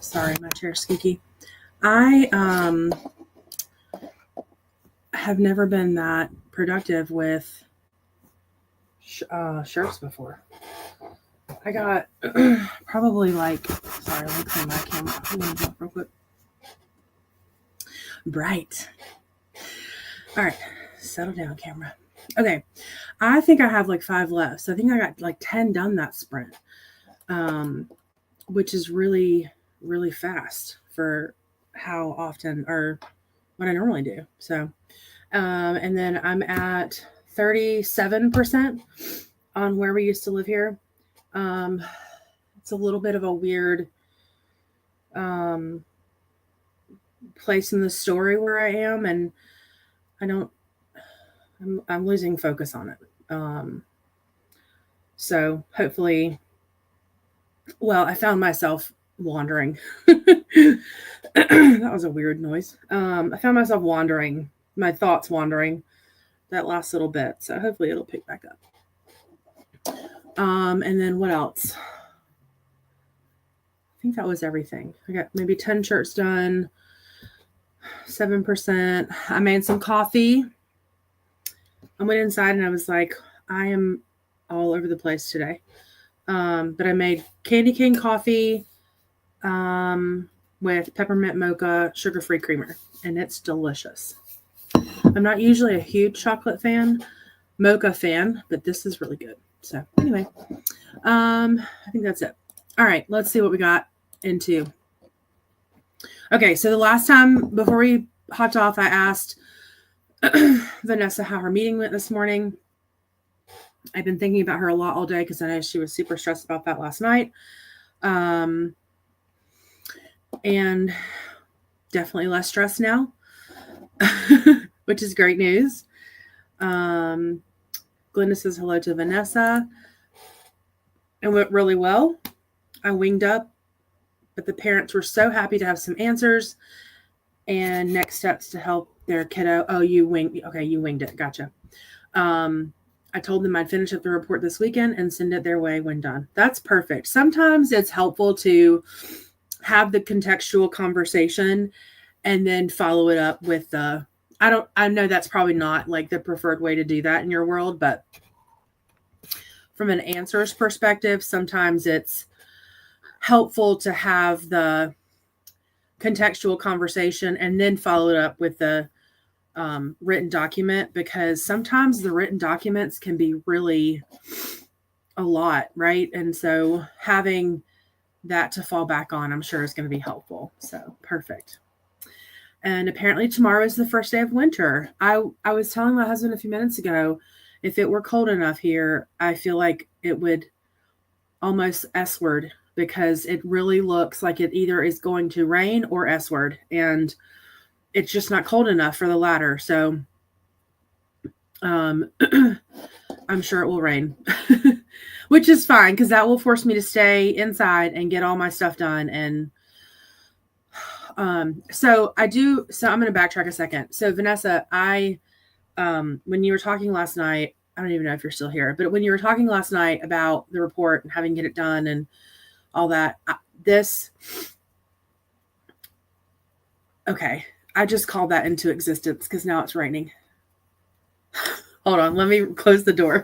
Sorry, my chair's squeaky. I have never been that productive with shirts before. I got probably sorry, let me clean my camera. Hold on real quick. Bright. All right, settle down, camera. Okay, I think I have 5 left. So I think I got 10 done that sprint, which is really, really fast for how often or what I normally do. So, and then I'm at 37% on where we used to live here. It's a little bit of a weird place in the story where I am, and I'm losing focus on it. So hopefully, well, I found myself wandering. That was a weird noise. I found myself wandering, my thoughts wandering that last little bit. So hopefully it'll pick back up. And then what else? I think that was everything. I got maybe 10 shirts done, 7%. I made some coffee. I went inside and I was like, I am all over the place today. But I made candy cane coffee with peppermint mocha sugar-free creamer, and it's delicious. I'm not usually a huge chocolate mocha fan, but this is really good. So anyway, I think that's it. All right, let's see what we got into. Okay, so the last time before we hopped off, I asked Vanessa how her meeting went this morning. I've been thinking about her a lot all day because I know she was super stressed about that last night. And definitely less stressed now, which is great news. Glenda says hello to Vanessa. It went really well. I winged up, but the parents were so happy to have some answers and next steps to help their kiddo. Oh, you winged. Okay, you winged it. Gotcha. I told them I'd finish up the report this weekend and send it their way when done. That's perfect. Sometimes it's helpful to have the contextual conversation and then follow it up with I know that's probably not the preferred way to do that in your world, but from an answers perspective, sometimes it's helpful to have the contextual conversation and then follow it up with the written document, because sometimes the written documents can be really a lot, right? And so having that to fall back on, I'm sure is going to be helpful. So perfect. And apparently tomorrow is the first day of winter. I was telling my husband a few minutes ago, if it were cold enough here, I feel like it would almost S-word, because it really looks like it either is going to rain or S-word, and it's just not cold enough for the latter. So I'm sure it will rain, which is fine, because that will force me to stay inside and get all my stuff done. And so I'm going to backtrack a second. So Vanessa, when you were talking last night, I don't even know if you're still here, but when you were talking last night about the report and having to get it done and all that, okay, I just called that into existence because now it's raining. Hold on, let me close the door.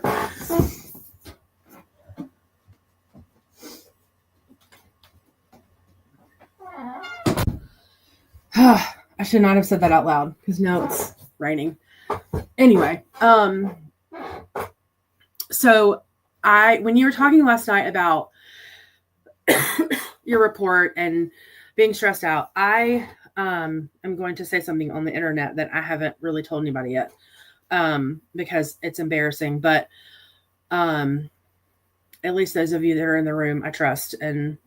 I should not have said that out loud because now it's raining. Anyway, so when you were talking last night about your report and being stressed out, I am going to say something on the internet that I haven't really told anybody yet, because it's embarrassing, but at least those of you that are in the room, I trust and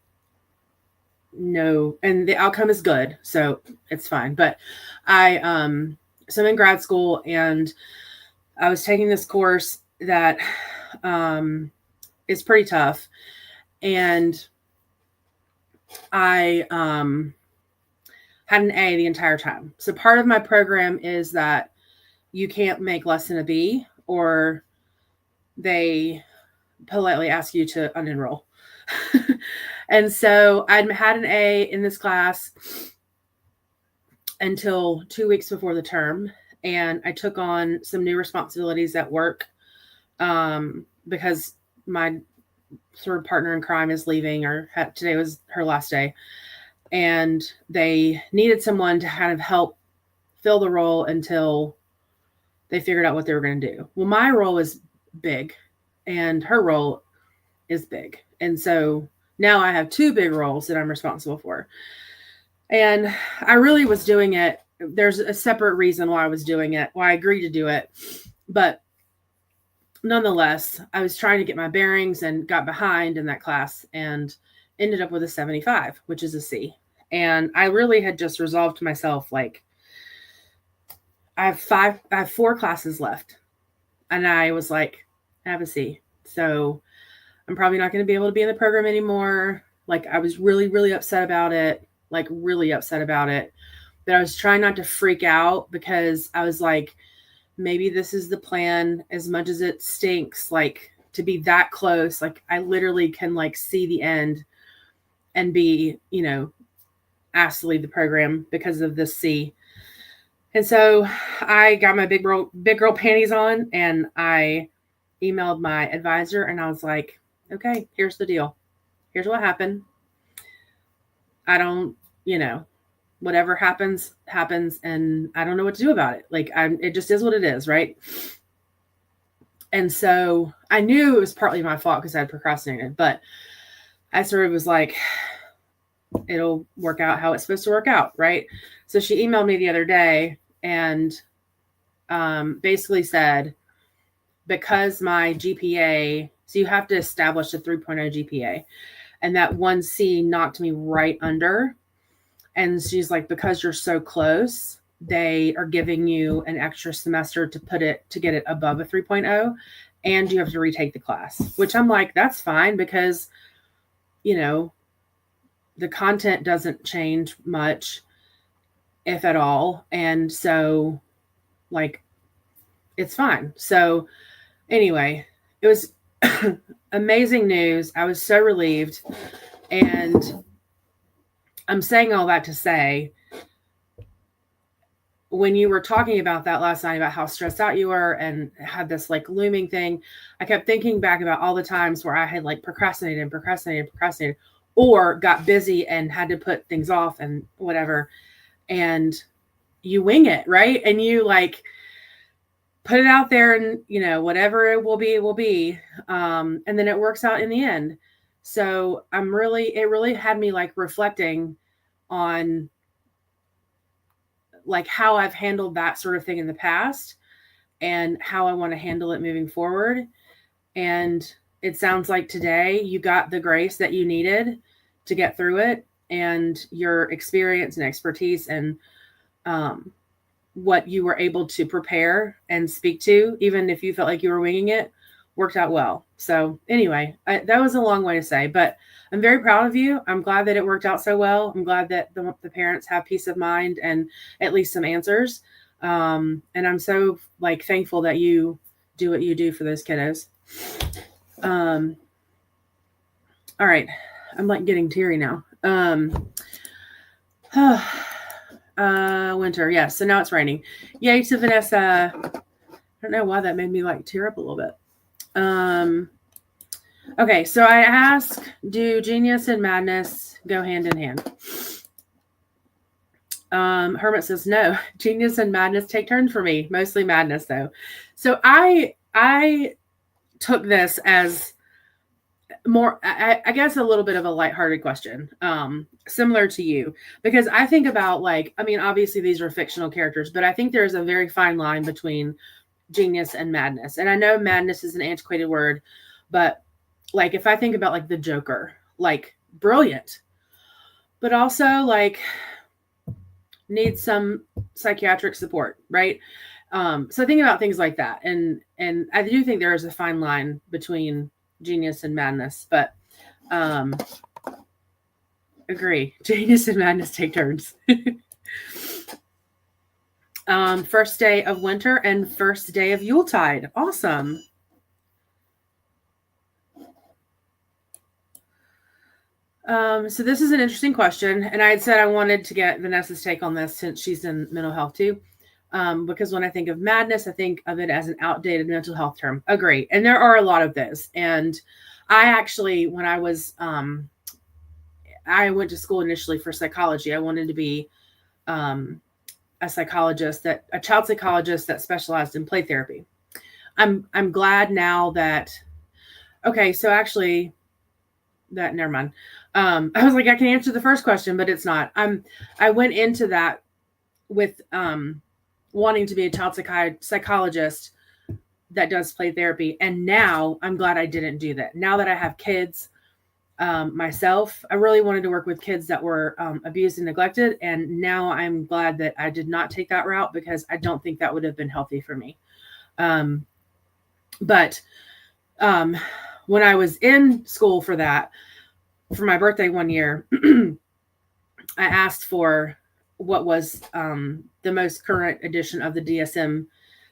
know, and the outcome is good, so it's fine. But so I'm in grad school, and I was taking this course that is pretty tough, and I had an A the entire time. So part of my program is that you can't make less than a B, or they politely ask you to unenroll. And so I'd had an A in this class until 2 weeks before the term. And I took on some new responsibilities at work because my sort of partner in crime is leaving, or today was her last day. And they needed someone to kind of help fill the role until they figured out what they were going to do. Well, my role is big and her role is big. And so now I have 2 big roles that I'm responsible for. And I really was doing it. There's a separate reason why I was doing it, why I agreed to do it. But nonetheless, I was trying to get my bearings and got behind in that class and ended up with a 75, which is a C. And I really had just resolved to myself, like, I have 4 classes left. And I was like, I have a C. So I'm probably not going to be able to be in the program anymore. Like, I was really, really upset about it. But I was trying not to freak out because I was like, maybe this is the plan, as much as it stinks, like, to be that close. Like, I literally can, like, see the end and be, asked to leave the program because of this C. And so I got my big girl panties on and I emailed my advisor and I was like, okay, here's the deal. Here's what happened. I don't, whatever happens, and I don't know what to do about it. Like, it just is what it is, right? And so I knew it was partly my fault because I had procrastinated, but I sort of was like, it'll work out how it's supposed to work out, right? So she emailed me the other day and basically said, because my GPA, so you have to establish a 3.0 GPA, and that 1 C knocked me right under. And she's like, because you're so close, they are giving you an extra semester to get it above a 3.0, and you have to retake the class, which I'm like, that's fine because, the content doesn't change much, if at all. And so, like, it's fine. So anyway, it was amazing news. I was so relieved. And I'm saying all that to say, when you were talking about that last night, about how stressed out you were and had this like looming thing, I kept thinking back about all the times where I had like procrastinated, or got busy and had to put things off and whatever. And you wing it, right? And you like put it out there and, whatever it will be. And then it works out in the end. So it really had me like reflecting on like how I've handled that sort of thing in the past and how I want to handle it moving forward. And it sounds like today you got the grace that you needed to get through it, and your experience and expertise and what you were able to prepare and speak to, even if you felt like you were winging it, worked out well. So anyway, that was a long way to say, but I'm very proud of you. I'm glad that it worked out so well. I'm glad that the parents have peace of mind and at least some answers. And I'm so like thankful that you do what you do for those kiddos. All right. I'm like getting teary now. Winter. Yeah. So now it's raining. Yay to Vanessa. I don't know why that made me like tear up a little bit. Okay, so I ask, do genius and madness go hand in hand? Hermit says no. Genius and madness take turns for me. Mostly madness though. So I took this as more, I guess, a little bit of a lighthearted question, similar to you, because I think about like, I mean, obviously these are fictional characters, but I think there's a very fine line between genius and madness. And I know madness is an antiquated word, but like, if I think about like the Joker, like brilliant, but also like needs some psychiatric support, right? So think about things like that. And I do think there is a fine line between genius and madness, but agree. Genius and madness take turns. First day of winter and first day of Yuletide. Awesome. So this is an interesting question, and I had said I wanted to get Vanessa's take on this since she's in mental health too. Because when I think of madness, I think of it as an outdated mental health term. Agree, and there are a lot of those. And I actually, when I went to school initially for psychology. I wanted to be a child psychologist that specialized in play therapy. I'm glad now that. Okay, so actually, that never mind. I was like, I can answer the first question, but it's not. I went into that with wanting to be a child psychologist that does play therapy, and now I'm glad I didn't do that. Now that I have kids myself, I really wanted to work with kids that were abused and neglected, and now I'm glad that I did not take that route because I don't think that would have been healthy for me. But when I was in school for that, for my birthday one year, I asked for what was the most current edition of the DSM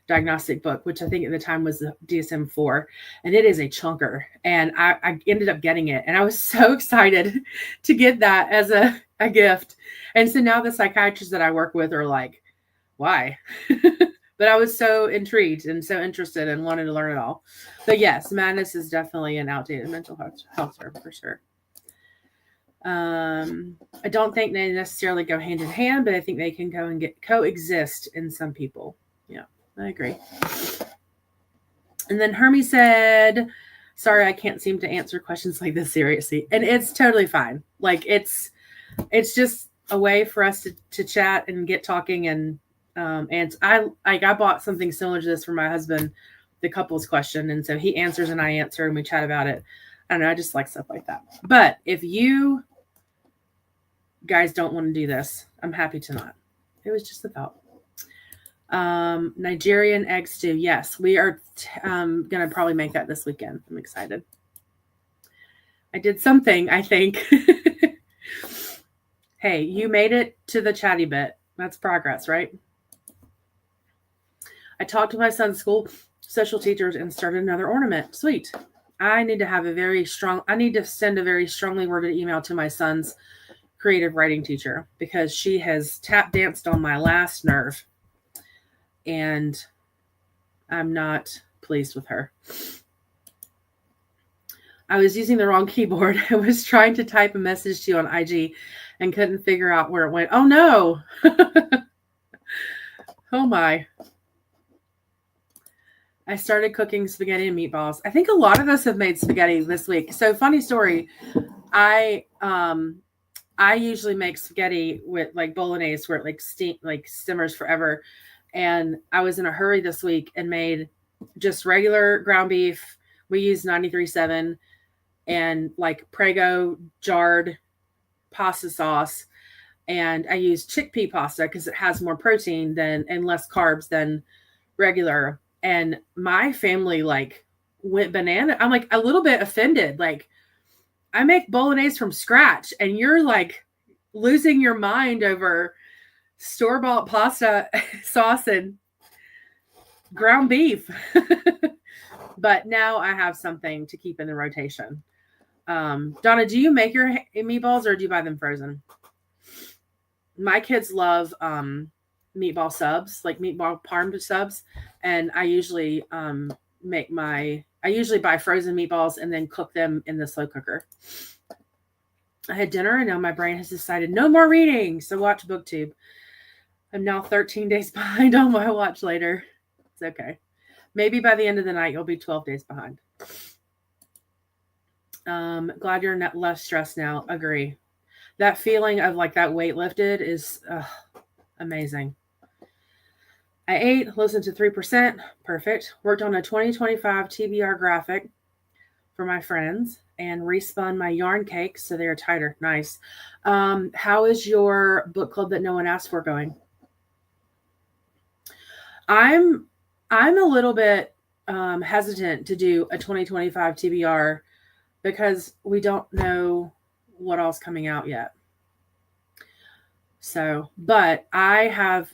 diagnostic book, which I think at the time was the DSM-4, and it is a chunker. And I ended up getting it, and I was so excited to get that as a gift. And so now the psychiatrists that I work with are like, why? But I was so intrigued and so interested and wanted to learn it all. But yes, madness is definitely an outdated mental health term for sure. I don't think they necessarily go hand in hand, but I think they can go and coexist in some people. Yeah, I agree. And then Hermie said, sorry, I can't seem to answer questions like this seriously. And it's totally fine. Like it's just a way for us to chat and get talking. And I bought something similar to this for my husband, the couples question. And so he answers and I answer and we chat about it. I don't know. I just like stuff like that. But if you guys don't want to do this, I'm happy to not. It was just a thought. Nigerian egg stew. Yes, we are going to probably make that this weekend. I'm excited. I did something, I think. Hey, you made it to the chatty bit. That's progress, right? I talked to my son's school social teachers and started another ornament. Sweet. I need to send a very strongly worded email to my son's creative writing teacher because she has tap danced on my last nerve and I'm not pleased with her. I was using the wrong keyboard. I was trying to type a message to you on IG and couldn't figure out where it went. Oh no. Oh my. I started cooking spaghetti and meatballs. I think a lot of us have made spaghetti this week. So funny story. I usually make spaghetti with like bolognese where it simmers forever. And I was in a hurry this week and made just regular ground beef. We used 93.7 and like Prego jarred pasta sauce. And I used chickpea pasta because it has more protein and less carbs than regular. And my family like went banana. I'm like a little bit offended. Like I make bolognese from scratch and you're like losing your mind over store-bought pasta sauce and ground beef. But now I have something to keep in the rotation. Donna, do you make your meatballs or do you buy them frozen? My kids love meatball subs, like meatball parm subs, and I usually I usually buy frozen meatballs and then cook them in the slow cooker. I had dinner and now my brain has decided no more reading, so watch BookTube. I'm now 13 days behind on my watch later. It's okay. Maybe by the end of the night, you'll be 12 days behind. Glad you're not less stressed now. Agree. That feeling of like that weight lifted is amazing. I ate, listened to 3%. Perfect. Worked on a 2025 TBR graphic for my friends and respun my yarn cakes so they are tighter. Nice. How is your book club that no one asked for going? I'm a little bit hesitant to do a 2025 TBR because we don't know what all's coming out yet. So, but I have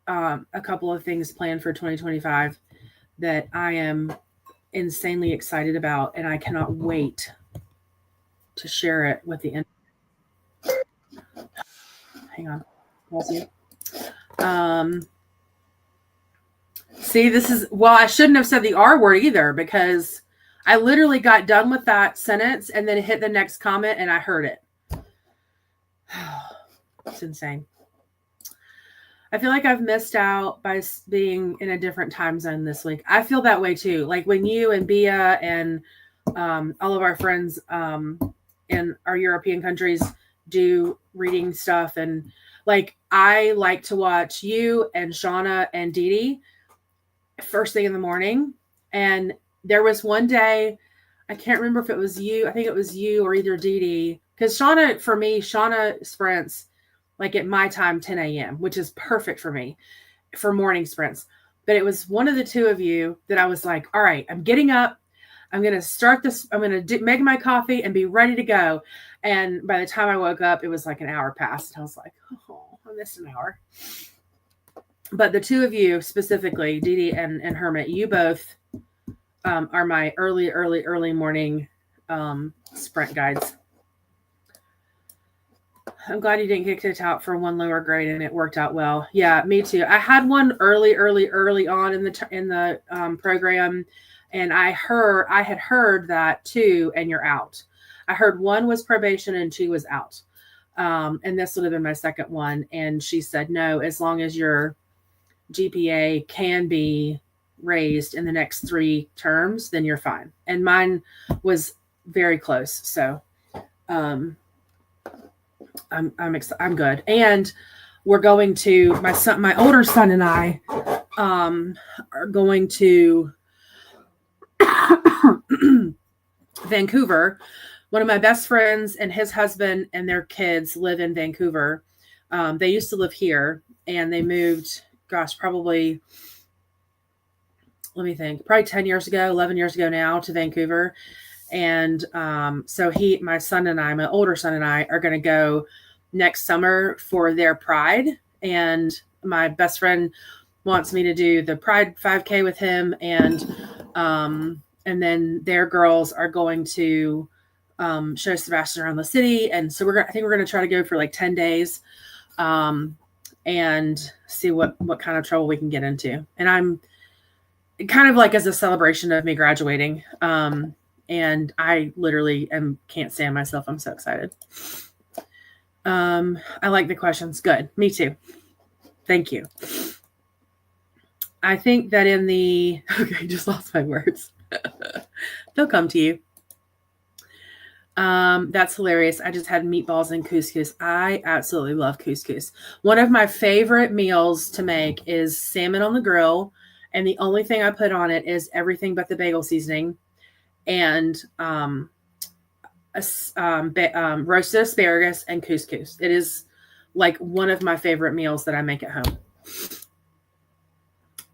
a couple of things planned for 2025 that I am insanely excited about, and I cannot wait to share it with the Hang on. See, this is, well, I shouldn't have said the R word either, because I literally got done with that sentence and then hit the next comment and I heard it. It's insane. I feel like I've missed out by being in a different time zone this week. I feel that way too. Like when you and Bia and all of our friends in our European countries do reading stuff, and like I like to watch you and Shauna and Dee Dee first thing in the morning. And there was one day, I can't remember if it was you. I think it was you or either Dee Dee. Because Shauna sprints like at my time, 10 a.m., which is perfect for me for morning sprints. But it was one of the two of you that I was like, all right, I'm getting up. I'm going to start this. I'm going to make my coffee and be ready to go. And by the time I woke up, it was like an hour past. And I was like, oh, I missed an hour. But the two of you specifically, Dee Dee and Hermit, you both are my early morning sprint guides. I'm glad you didn't get kicked out for one lower grade and it worked out well. Yeah, me too. I had one early on in the program, and I had heard that 2 and you're out. I heard 1 was probation and 2 was out. And this would have been my second one. And she said, no, as long as your GPA can be raised in the next 3 terms, then you're fine. And mine was very close. So, I'm good. And we're going to, my older son and I, are going to Vancouver. One of my best friends and his husband and their kids live in Vancouver. They used to live here and they moved, probably, let me think, probably 10 years ago, 11 years ago now to Vancouver. And so my older son and I are going to go next summer for their Pride. And my best friend wants me to do the Pride 5K with him. And then their girls are going to show Sebastian around the city. And so I think we're going to try to go for like 10 days and see what kind of trouble we can get into. And I'm kind of like as a celebration of me graduating. And I literally can't stand myself. I'm so excited. I like the questions. Good. Me too. Thank you. I think that okay, just lost my words. They'll come to you. That's hilarious. I just had meatballs and couscous. I absolutely love couscous. One of my favorite meals to make is salmon on the grill. And the only thing I put on it is everything but the bagel seasoning. And roasted asparagus and couscous. It is like one of my favorite meals that I make at home.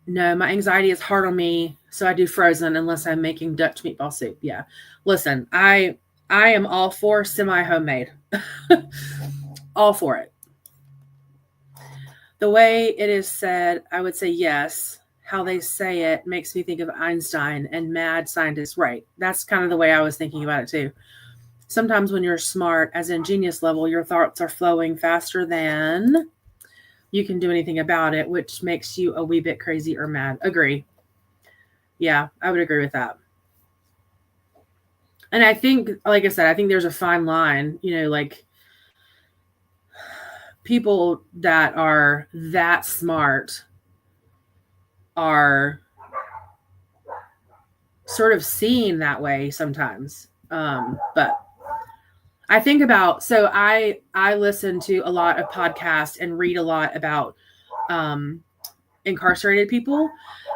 No, my anxiety is hard on me, so I do frozen unless I'm making Dutch meatball soup. Yeah. Listen, I am all for semi-homemade. All for it. The way it is said, I would say yes. How they say it makes me think of Einstein and mad scientists. Right. That's kind of the way I was thinking about it too. Sometimes when you're smart, as in genius level, your thoughts are flowing faster than you can do anything about it, which makes you a wee bit crazy or mad. Agree. Yeah, I would agree with that. And I think, like I said, I think there's a fine line, like people that are that smart are sort of seen that way sometimes. But I think about, so I listen to a lot of podcasts and read a lot about incarcerated people.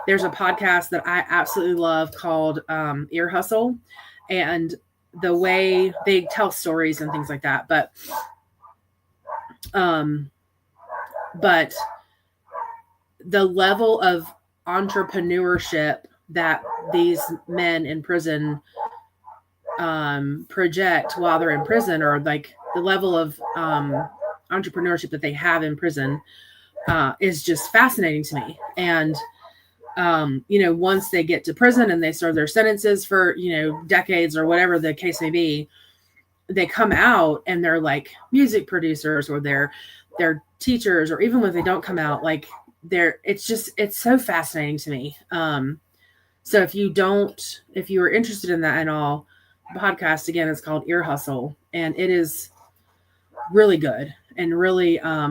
There's a podcast that I absolutely love called Ear Hustle, and the way they tell stories and things like that. But the level of entrepreneurship that these men in prison project while they're in prison, or like the level of entrepreneurship that they have in prison is just fascinating to me. And once they get to prison and they serve their sentences for decades or whatever the case may be, they come out and they're like music producers, or they're teachers, or even when they don't come out, like it's so fascinating to me. So if you are interested in that and all, podcast again is called Ear Hustle, and it is really good and really, I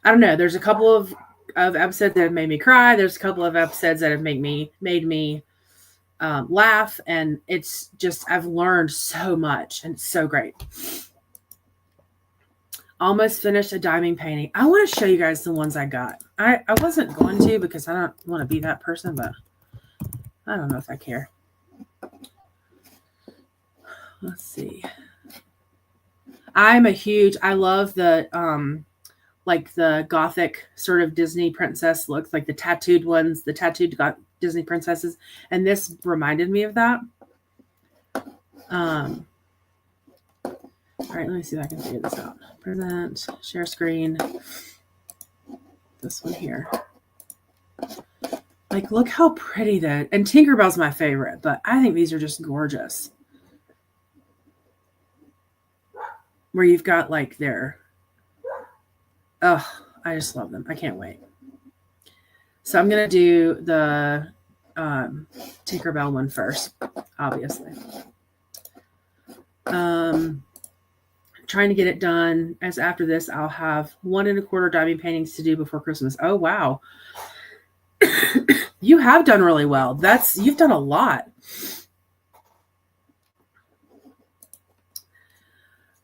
don't know. There's a couple of episodes that have made me cry. There's a couple of episodes that have made me laugh, and it's just, I've learned so much, and it's so great. Almost finished a diamond painting. I want to show you guys the ones I got. I wasn't going to, because I don't want to be that person, but I don't know if I care. Let's see. I love the like the gothic sort of Disney princess looks, like the tattooed ones, the tattooed Disney princesses, and this reminded me of that. All right, let me see if I can figure this out. Present, share screen. This one here. Like, look how pretty that. And Tinkerbell's my favorite, but I think these are just gorgeous. Where you've got like their. Oh, I just love them. I can't wait. So I'm going to do the Tinkerbell one first, obviously. Trying to get it done, as after this I'll have 1 1/4 diamond paintings to do before Christmas. Oh wow. You have done really well. You've done a lot.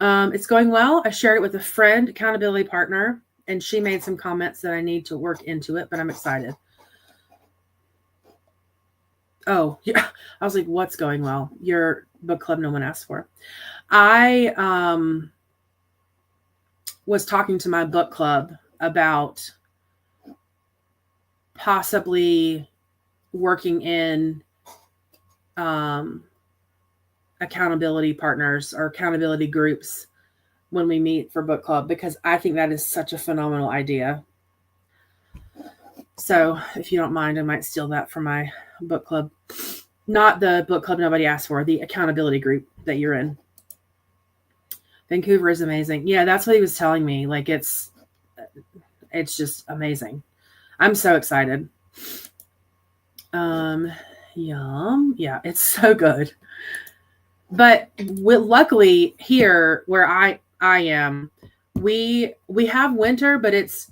It's going well. I shared it with a friend, accountability partner, and she made some comments that I need to work into it, but I'm excited. Oh, yeah. I was like, what's going well? Your book club no one asked for. I was talking to my book club about possibly working in accountability partners or accountability groups when we meet for book club, because I think that is such a phenomenal idea. So if you don't mind, I might steal that from my book club. Not the book club nobody asked for, the accountability group that you're in. Vancouver is amazing. Yeah, that's what he was telling me. Like, it's just amazing. I'm so excited. Yum. Yeah, it's so good. But luckily here where I am, we have winter, but it's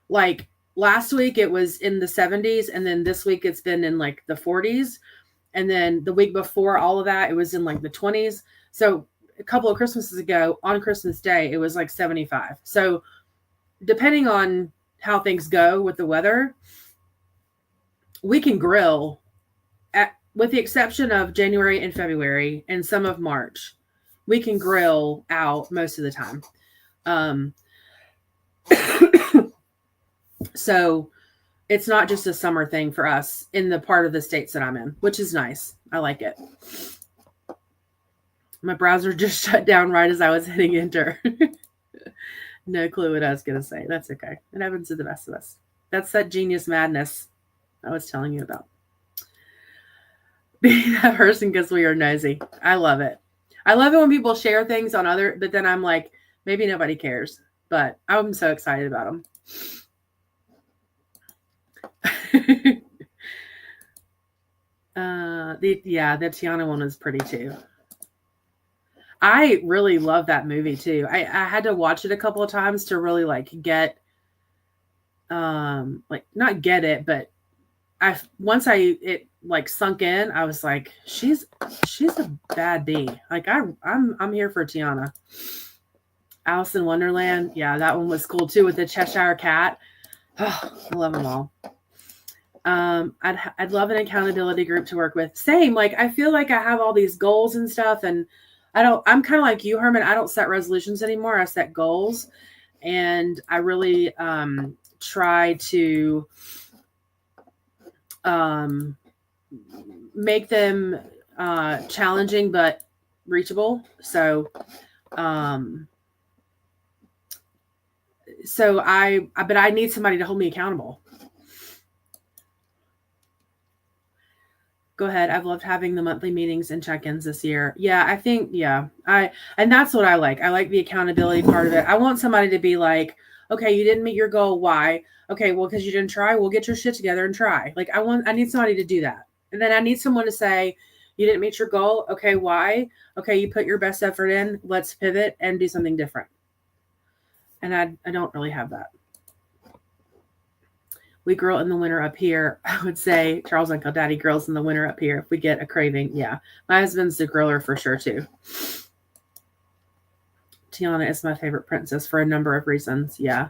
like last week it was in the 70s, and then this week it's been in like the 40s, and then the week before all of that it was in like the 20s. So a couple of Christmases ago on Christmas Day it was like 75. So depending on how things go with the weather, we can grill with the exception of January and February and some of March. We can grill out most of the time. So it's not just a summer thing for us in the part of the states that I'm in, which is nice. I like it. My browser just shut down right as I was hitting enter. No clue what I was going to say. That's okay. It happens to the best of us. That's that genius madness I was telling you about. Being that person because we are nosy. I love it. I love it when people share things on but then I'm like, maybe nobody cares. But I'm so excited about them. The Tiana one was pretty too. I really love that movie too. I had to watch it a couple of times to really like get like not get it, but once it like sunk in, I was like, she's a bad bee. Like I'm here for Tiana. Alice in Wonderland, yeah, that one was cool too with the Cheshire Cat. Oh, I love them all. I'd love an accountability group to work with. Same, like I feel like I have all these goals and stuff, and I'm kind of like you, Herman. I don't set resolutions anymore. I set goals, and I really try to make them challenging but reachable. So but I need somebody to hold me accountable. Go ahead. I've loved having the monthly meetings and check-ins this year. Yeah, I think, and that's what I like. I like the accountability part of it. I want somebody to be like, okay, you didn't meet your goal. Why? Okay, well, because you didn't try. We'll get your shit together and try. Like, I need somebody to do that. And then I need someone to say, you didn't meet your goal. Okay, why? Okay, you put your best effort in. Let's pivot and do something different. And I don't really have that. We grill in the winter up here. I would say Charles' Uncle Daddy grills in the winter up here if we get a craving. Yeah. My husband's the griller for sure, too. Tiana is my favorite princess for a number of reasons. Yeah.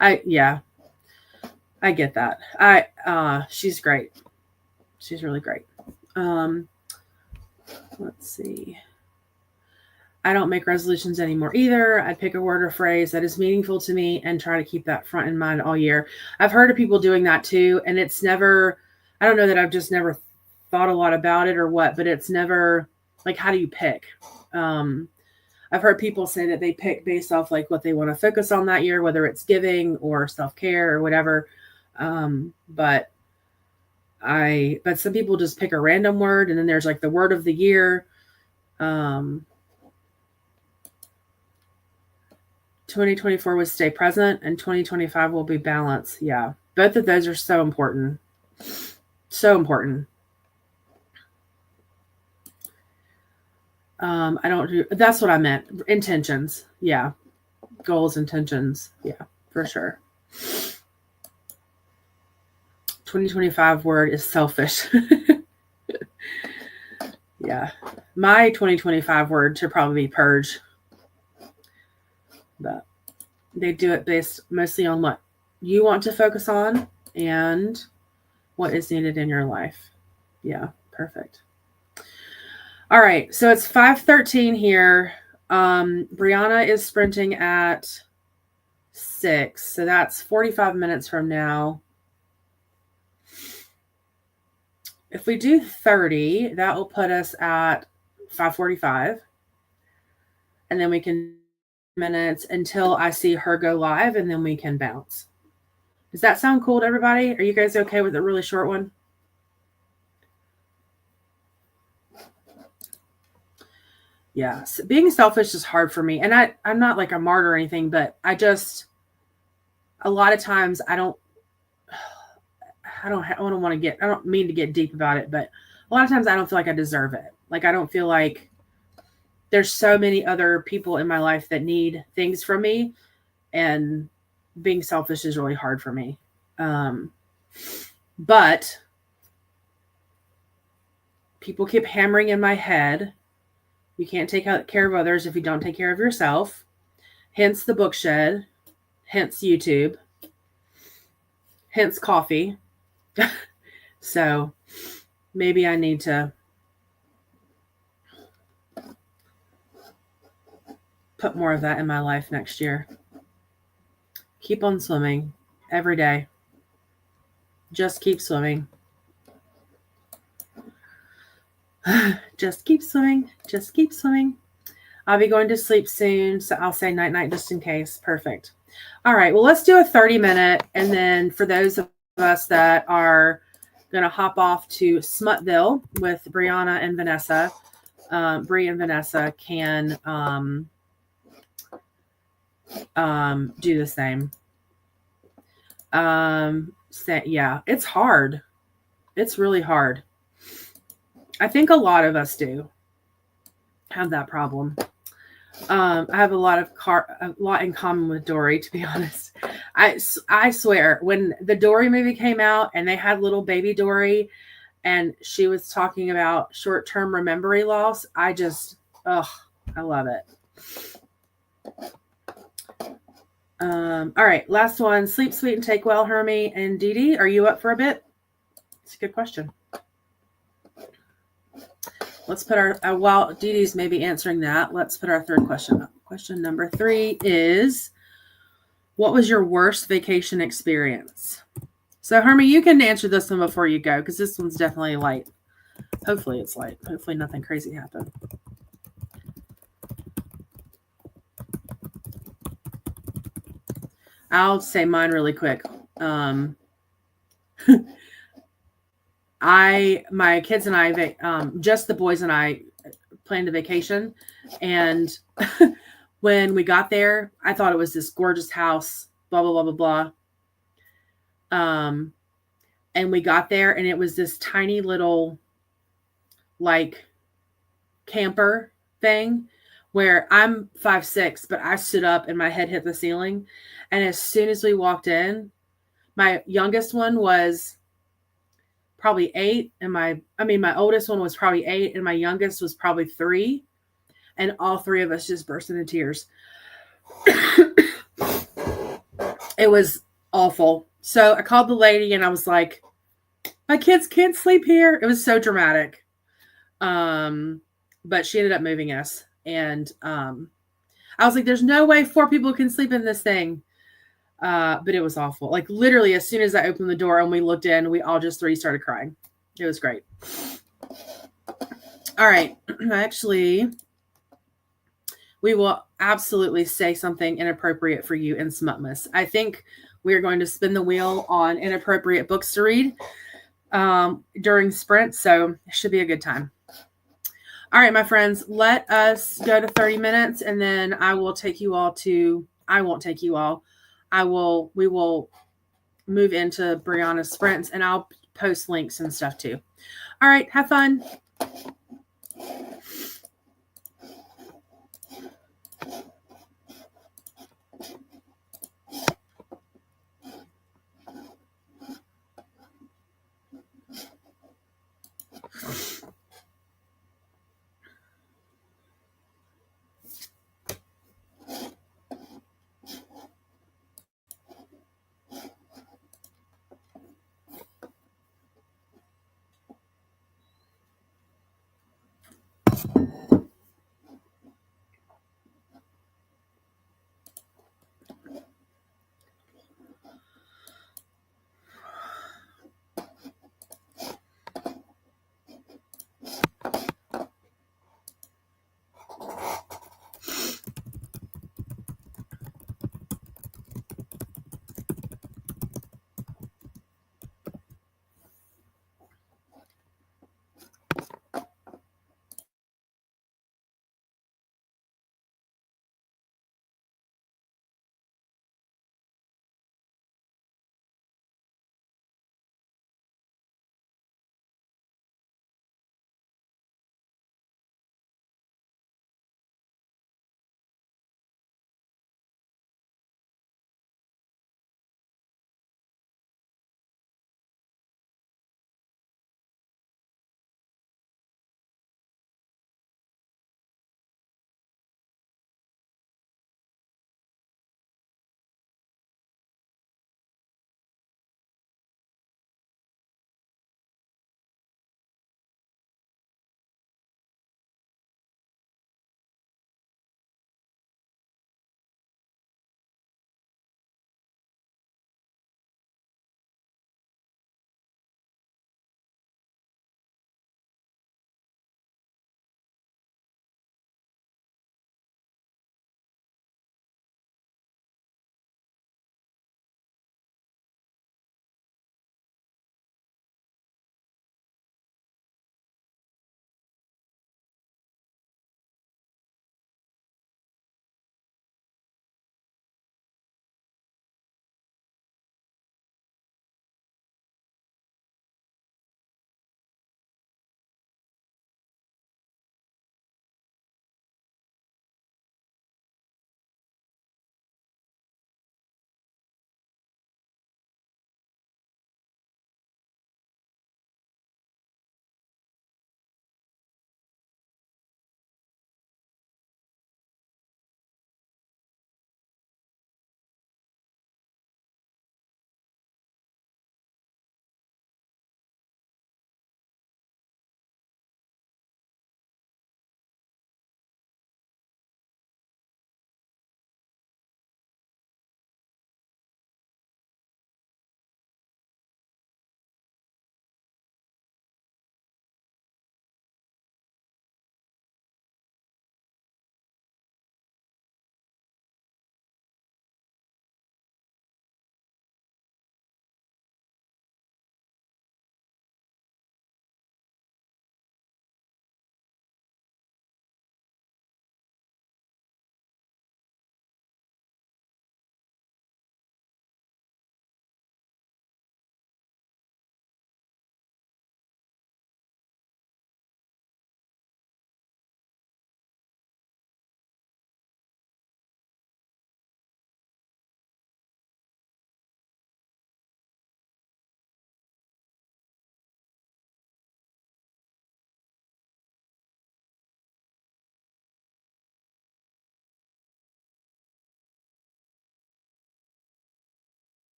I get that. She's great. She's really great. Let's see. I don't make resolutions anymore either. I pick a word or phrase that is meaningful to me and try to keep that front in mind all year. I've heard of people doing that too. And it's never, I don't know that I've just never thought a lot about it or what, but it's never like, how do you pick? I've heard people say that they pick based off like what they want to focus on that year, whether it's giving or self-care or whatever. But some people just pick a random word and then there's like the word of the year. 2024 was stay present and 2025 will be balance. Yeah. Both of those are so important. So important. That's what I meant. Intentions. Yeah. Goals, intentions. Yeah, for sure. 2025 word is selfish. Yeah. My 2025 word should probably be purge. But they do it based mostly on what you want to focus on and what is needed in your life. Yeah, perfect. All right, so it's 5:13 here. Brianna is sprinting at 6, so that's 45 minutes from now. If we do 30, that will put us at 5:45. And then we can minutes until I see her go live and then we can bounce. Does that sound cool to everybody? Are you guys okay with a really short one? Yeah, so being selfish is hard for me. And I'm not like a martyr or anything, but a lot of times I don't mean to get deep about it, but a lot of times I don't feel like I deserve it. Like I don't feel like there's so many other people in my life that need things from me, and being selfish is really hard for me. But people keep hammering in my head, you can't take care of others if you don't take care of yourself. Hence the book shed, hence YouTube, hence coffee. So maybe I need to put more of that in my life next year. Keep on swimming every day. Just keep swimming. Just keep swimming. Just keep swimming. I'll be going to sleep soon, so I'll say night-night just in case. Perfect. All right, well, let's do a 30-minute, and then for those of us that are going to hop off to Smutville with Brianna and Vanessa, Bri and Vanessa can do the same. Yeah, it's hard. It's really hard. I think a lot of us do have that problem. I have a lot in common with Dory, to be honest. I swear, when the Dory movie came out and they had little baby Dory and she was talking about short-term memory loss, I love it. All right, last one. Sleep sweet and take well, Hermie and Dee Dee. Are you up for a bit? It's a good question. Let's put while Dee Dee's maybe answering that, let's put our third question up. Question number 3 is, what was your worst vacation experience? So, Hermie, you can answer this one before you go, because this one's definitely light. Hopefully it's light. Hopefully nothing crazy happened. I'll say mine really quick. my kids and I, just the boys and I planned a vacation. And when we got there, I thought it was this gorgeous house, blah, blah, blah, blah, blah. And we got there and it was this tiny little like camper thing where I'm 5'6", but I stood up and my head hit the ceiling. And as soon as we walked in, my youngest one was probably 8, and my oldest one was probably 8, and my youngest was probably 3, and all three of us just burst into tears. It was awful. So I called the lady and I was like, my kids can't sleep here. It was so dramatic. But she ended up moving us, and I was like, there's no way 4 people can sleep in this thing. But it was awful. Like literally as soon as I opened the door and we looked in, we all just 3 started crying. It was great. All right. Actually, we will absolutely say something inappropriate for you in Smutmas. I think we are going to spin the wheel on inappropriate books to read during sprint. So it should be a good time. All right, my friends, let us go to 30 minutes and then I will take you all to, I won't take you all. We will move into Brianna's sprints and I'll post links and stuff too. All right, have fun.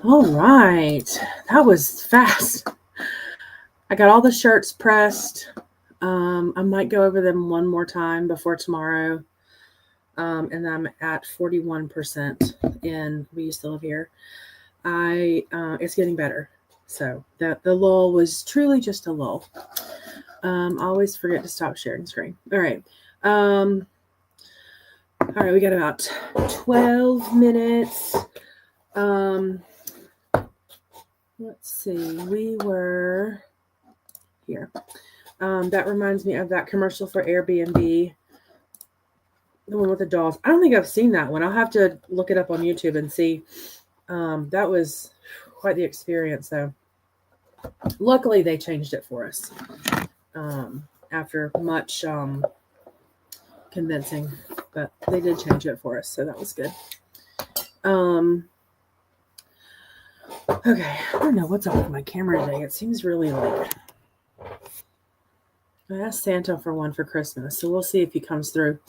All right. That was fast. I got all the shirts pressed. I might go over them one more time before tomorrow. And I'm at 41% in We Used to Live Here. It's getting better. So the lull was truly just a lull. I always forget to stop sharing screen. All right. All right, we got about 12 minutes. Let's see. We were here. That reminds me of that commercial for Airbnb. The one with the dolls. I don't think I've seen that one. I'll have to look it up on YouTube and see. That was quite the experience, though. Luckily, they changed it for us after much convincing, but they did change it for us, so that was good. Okay, I don't know what's up with my camera today. It seems really late. I asked Santa for one for Christmas, so we'll see if he comes through.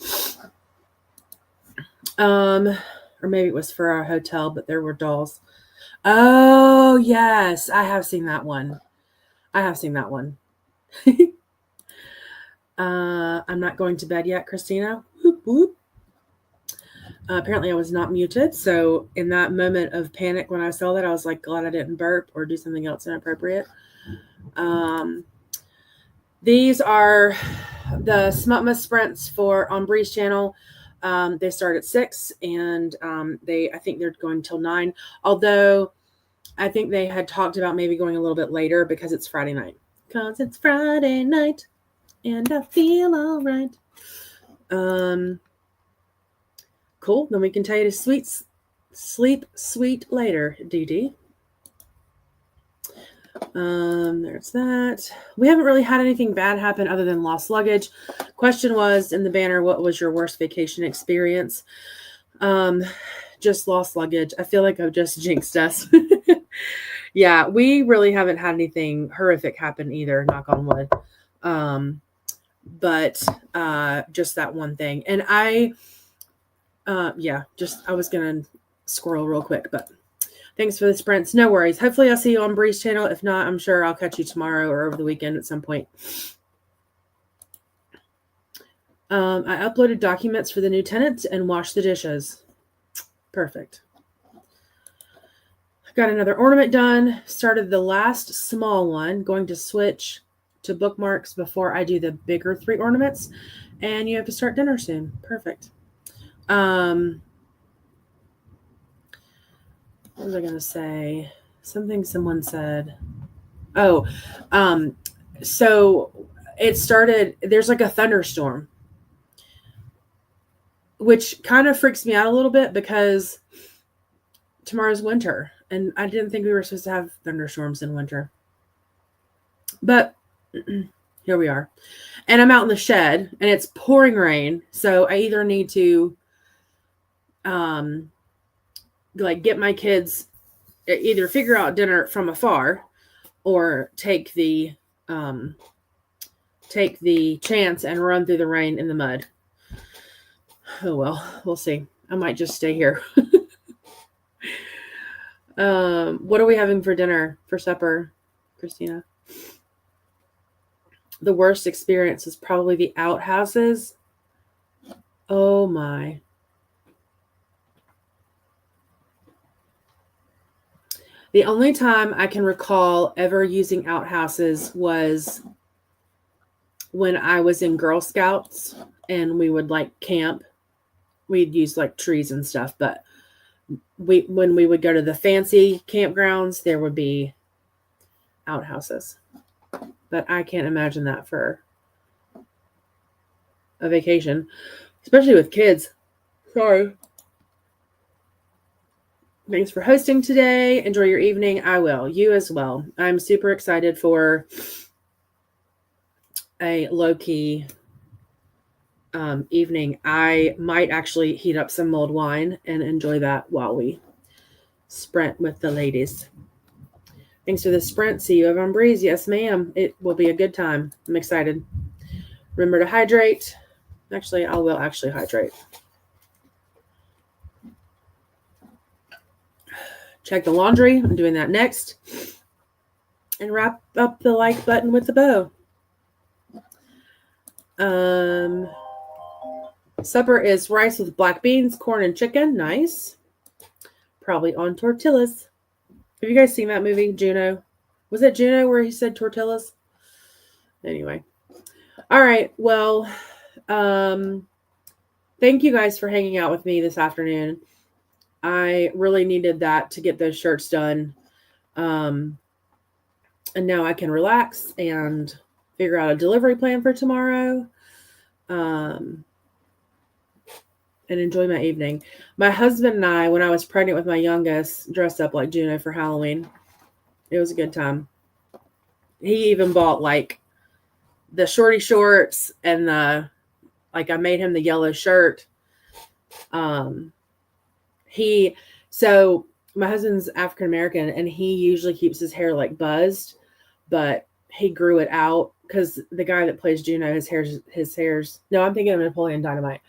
Or maybe it was for our hotel, but there were dolls. Oh, yes, I have seen that one. I'm not going to bed yet, Christina. Whoop, whoop. Apparently I was not muted. So in that moment of panic when I saw that, I was like, glad I didn't burp or do something else inappropriate. These are the Smutmas sprints on Bree's channel. They start at 6 and I think they're going till 9. Although I think they had talked about maybe going a little bit later because it's Friday night. Because it's Friday night and I feel all right. Cool. Then we can tell you to sleep sweet later, DD. There's that. We haven't really had anything bad happen other than lost luggage. Question was in the banner, what was your worst vacation experience? Just lost luggage. I feel like I've just jinxed us. Yeah, we really haven't had anything horrific happen either, knock on wood. But just that one thing. And I was going to scroll real quick, but thanks for the sprints. No worries. Hopefully I'll see you on Bree's channel. If not, I'm sure I'll catch you tomorrow or over the weekend at some point. I uploaded documents for the new tenants and washed the dishes. Perfect. Got another ornament done. Started the last small one. Going to switch to bookmarks before I do the bigger 3 ornaments. And you have to start dinner soon. Perfect. What was I going to say? Something someone said. Oh, so it started, there's like a thunderstorm, which kind of freaks me out a little bit because tomorrow's winter and I didn't think we were supposed to have thunderstorms in winter. But here we are. And I'm out in the shed and it's pouring rain. So I either need to get my kids, either figure out dinner from afar or take the chance and run through the rain in the mud. Oh, well, we'll see. I might just stay here. What are we having for dinner, for supper, Christina? The worst experience is probably the outhouses. Oh, my. The only time I can recall ever using outhouses was when I was in Girl Scouts and we would camp. We'd use trees and stuff, but when we would go to the fancy campgrounds, there would be outhouses. But I can't imagine that for a vacation, especially with kids. Sorry. Thanks for hosting today. Enjoy your evening. I will. You as well. I'm super excited for a low-key evening. I might actually heat up some mulled wine and enjoy that while we sprint with the ladies. Thanks for the sprint. See you over on Breeze. Yes, ma'am. It will be a good time. I'm excited. Remember to hydrate. Actually, I will hydrate. check the laundry. I'm doing that next. And wrap up the like button with the bow. Supper is rice with black beans, corn, and chicken. Nice. Probably on tortillas. Have you guys seen that movie, Juno? Was it Juno where he said tortillas? Anyway. All right. Well, thank you guys for hanging out with me this afternoon. I really needed that to get those shirts done. And now I can relax and figure out a delivery plan for tomorrow. And enjoy my evening. My husband and I, when I was pregnant with my youngest, dressed up like Juno for Halloween. It was a good time. He even bought like the shorty shorts and I made him the yellow shirt. So my husband's African American and he usually keeps his hair like buzzed, but he grew it out because the guy that plays Juno, his hair's, no, I'm thinking of Napoleon Dynamite.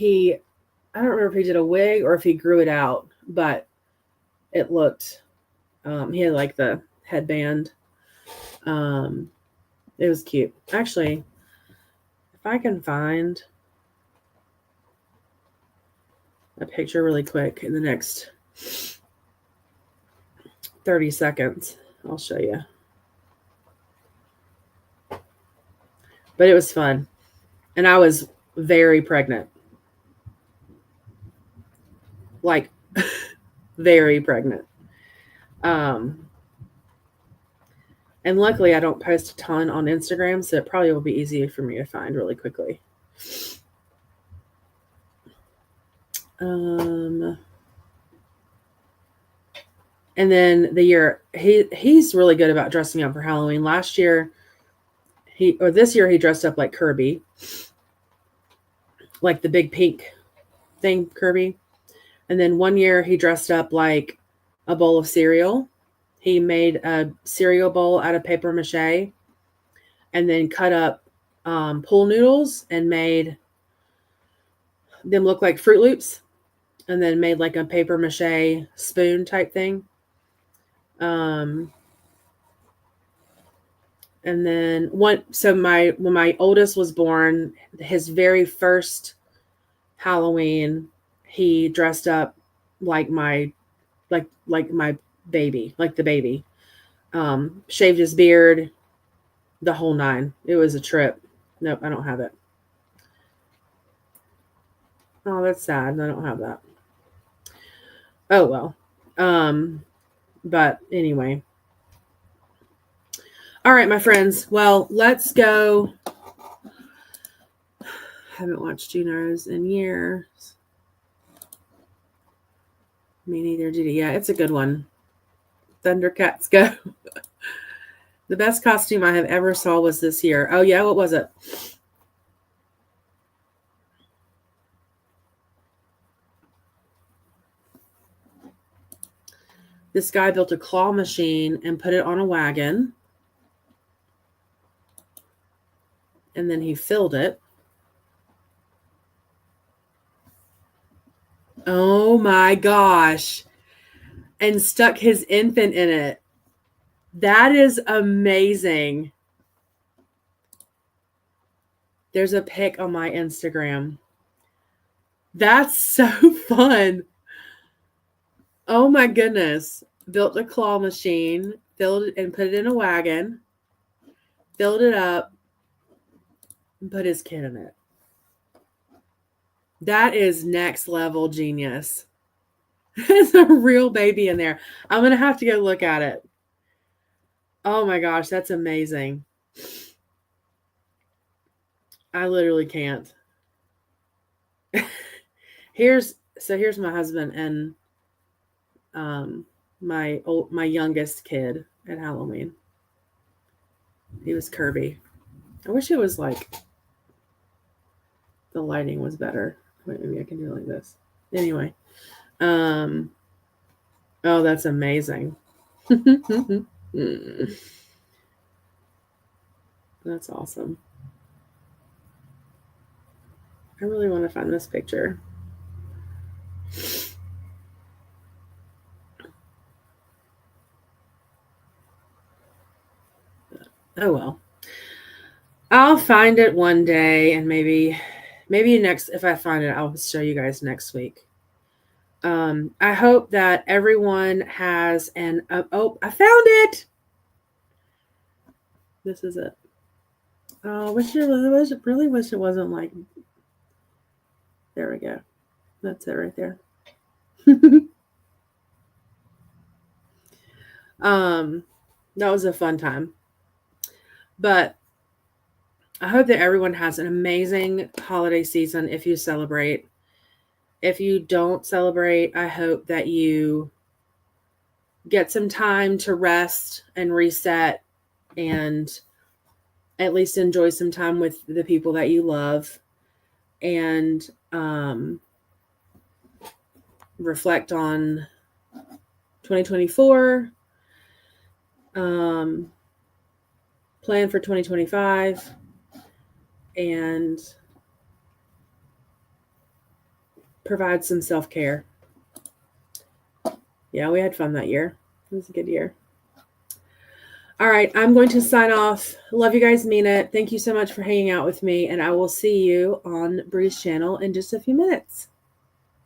I don't remember if he did a wig or if he grew it out, but it looked, he had like the headband. It was cute. Actually, if I can find a picture really quick in the next 30 seconds, I'll show you. But it was fun. And I was very pregnant. Like, very pregnant. And luckily I don't post a ton on Instagram, so it probably will be easy for me to find really quickly. And then the year he's really good about dressing up for Halloween. This year he dressed up like Kirby, like the big pink thing, Kirby. And then one year he dressed up like a bowl of cereal. He made a cereal bowl out of paper mache and then cut up pool noodles and made them look like Fruit Loops and then made like a paper mache spoon type thing. And then when my oldest was born, his very first Halloween, he dressed up like my baby, like the baby. Shaved his beard, the whole nine. It was a trip. Nope, I don't have it. Oh, that's sad. I don't have that. Oh well. But anyway. All right, my friends. Well, let's go. Haven't watched Juno's in years. Me neither, did he? Yeah, it's a good one. Thundercats Go. The best costume I have ever saw was this year. Oh, yeah, what was it? This guy built a claw machine and put it on a wagon. And then he filled it. Oh my gosh. And stuck his infant in it. That is amazing. There's a pic on my Instagram. That's so fun. Oh my goodness. Built a claw machine, filled it and put it in a wagon, filled it up, and put his kid in it. That is next level genius. There's a real baby in there. I'm going to have to go look at it. Oh my gosh, that's amazing. I literally can't. Here's my husband and my youngest kid at Halloween. He was Kirby. I wish it was like the lighting was better. Wait, maybe I can do it like this. Anyway. Oh, that's amazing. That's awesome. I really want to find this picture. Oh well. I'll find it one day, and maybe next, if I find it, I'll show you guys next week. I hope that everyone has oh, I found it. This is it. Oh, wish it wasn't like. There we go. That's it right there. That was a fun time. But I hope that everyone has an amazing holiday season if you celebrate. If you don't celebrate, I hope that you get some time to rest and reset and at least enjoy some time with the people that you love and reflect on 2024, plan for 2025, and provide some self-care. Yeah, we had fun that year. It was a good year. All right, I'm going to sign off. Love you guys, mean it. Thank you so much for hanging out with me, and I will see you on Bree's channel in just a few minutes.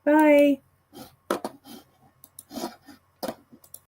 Bye.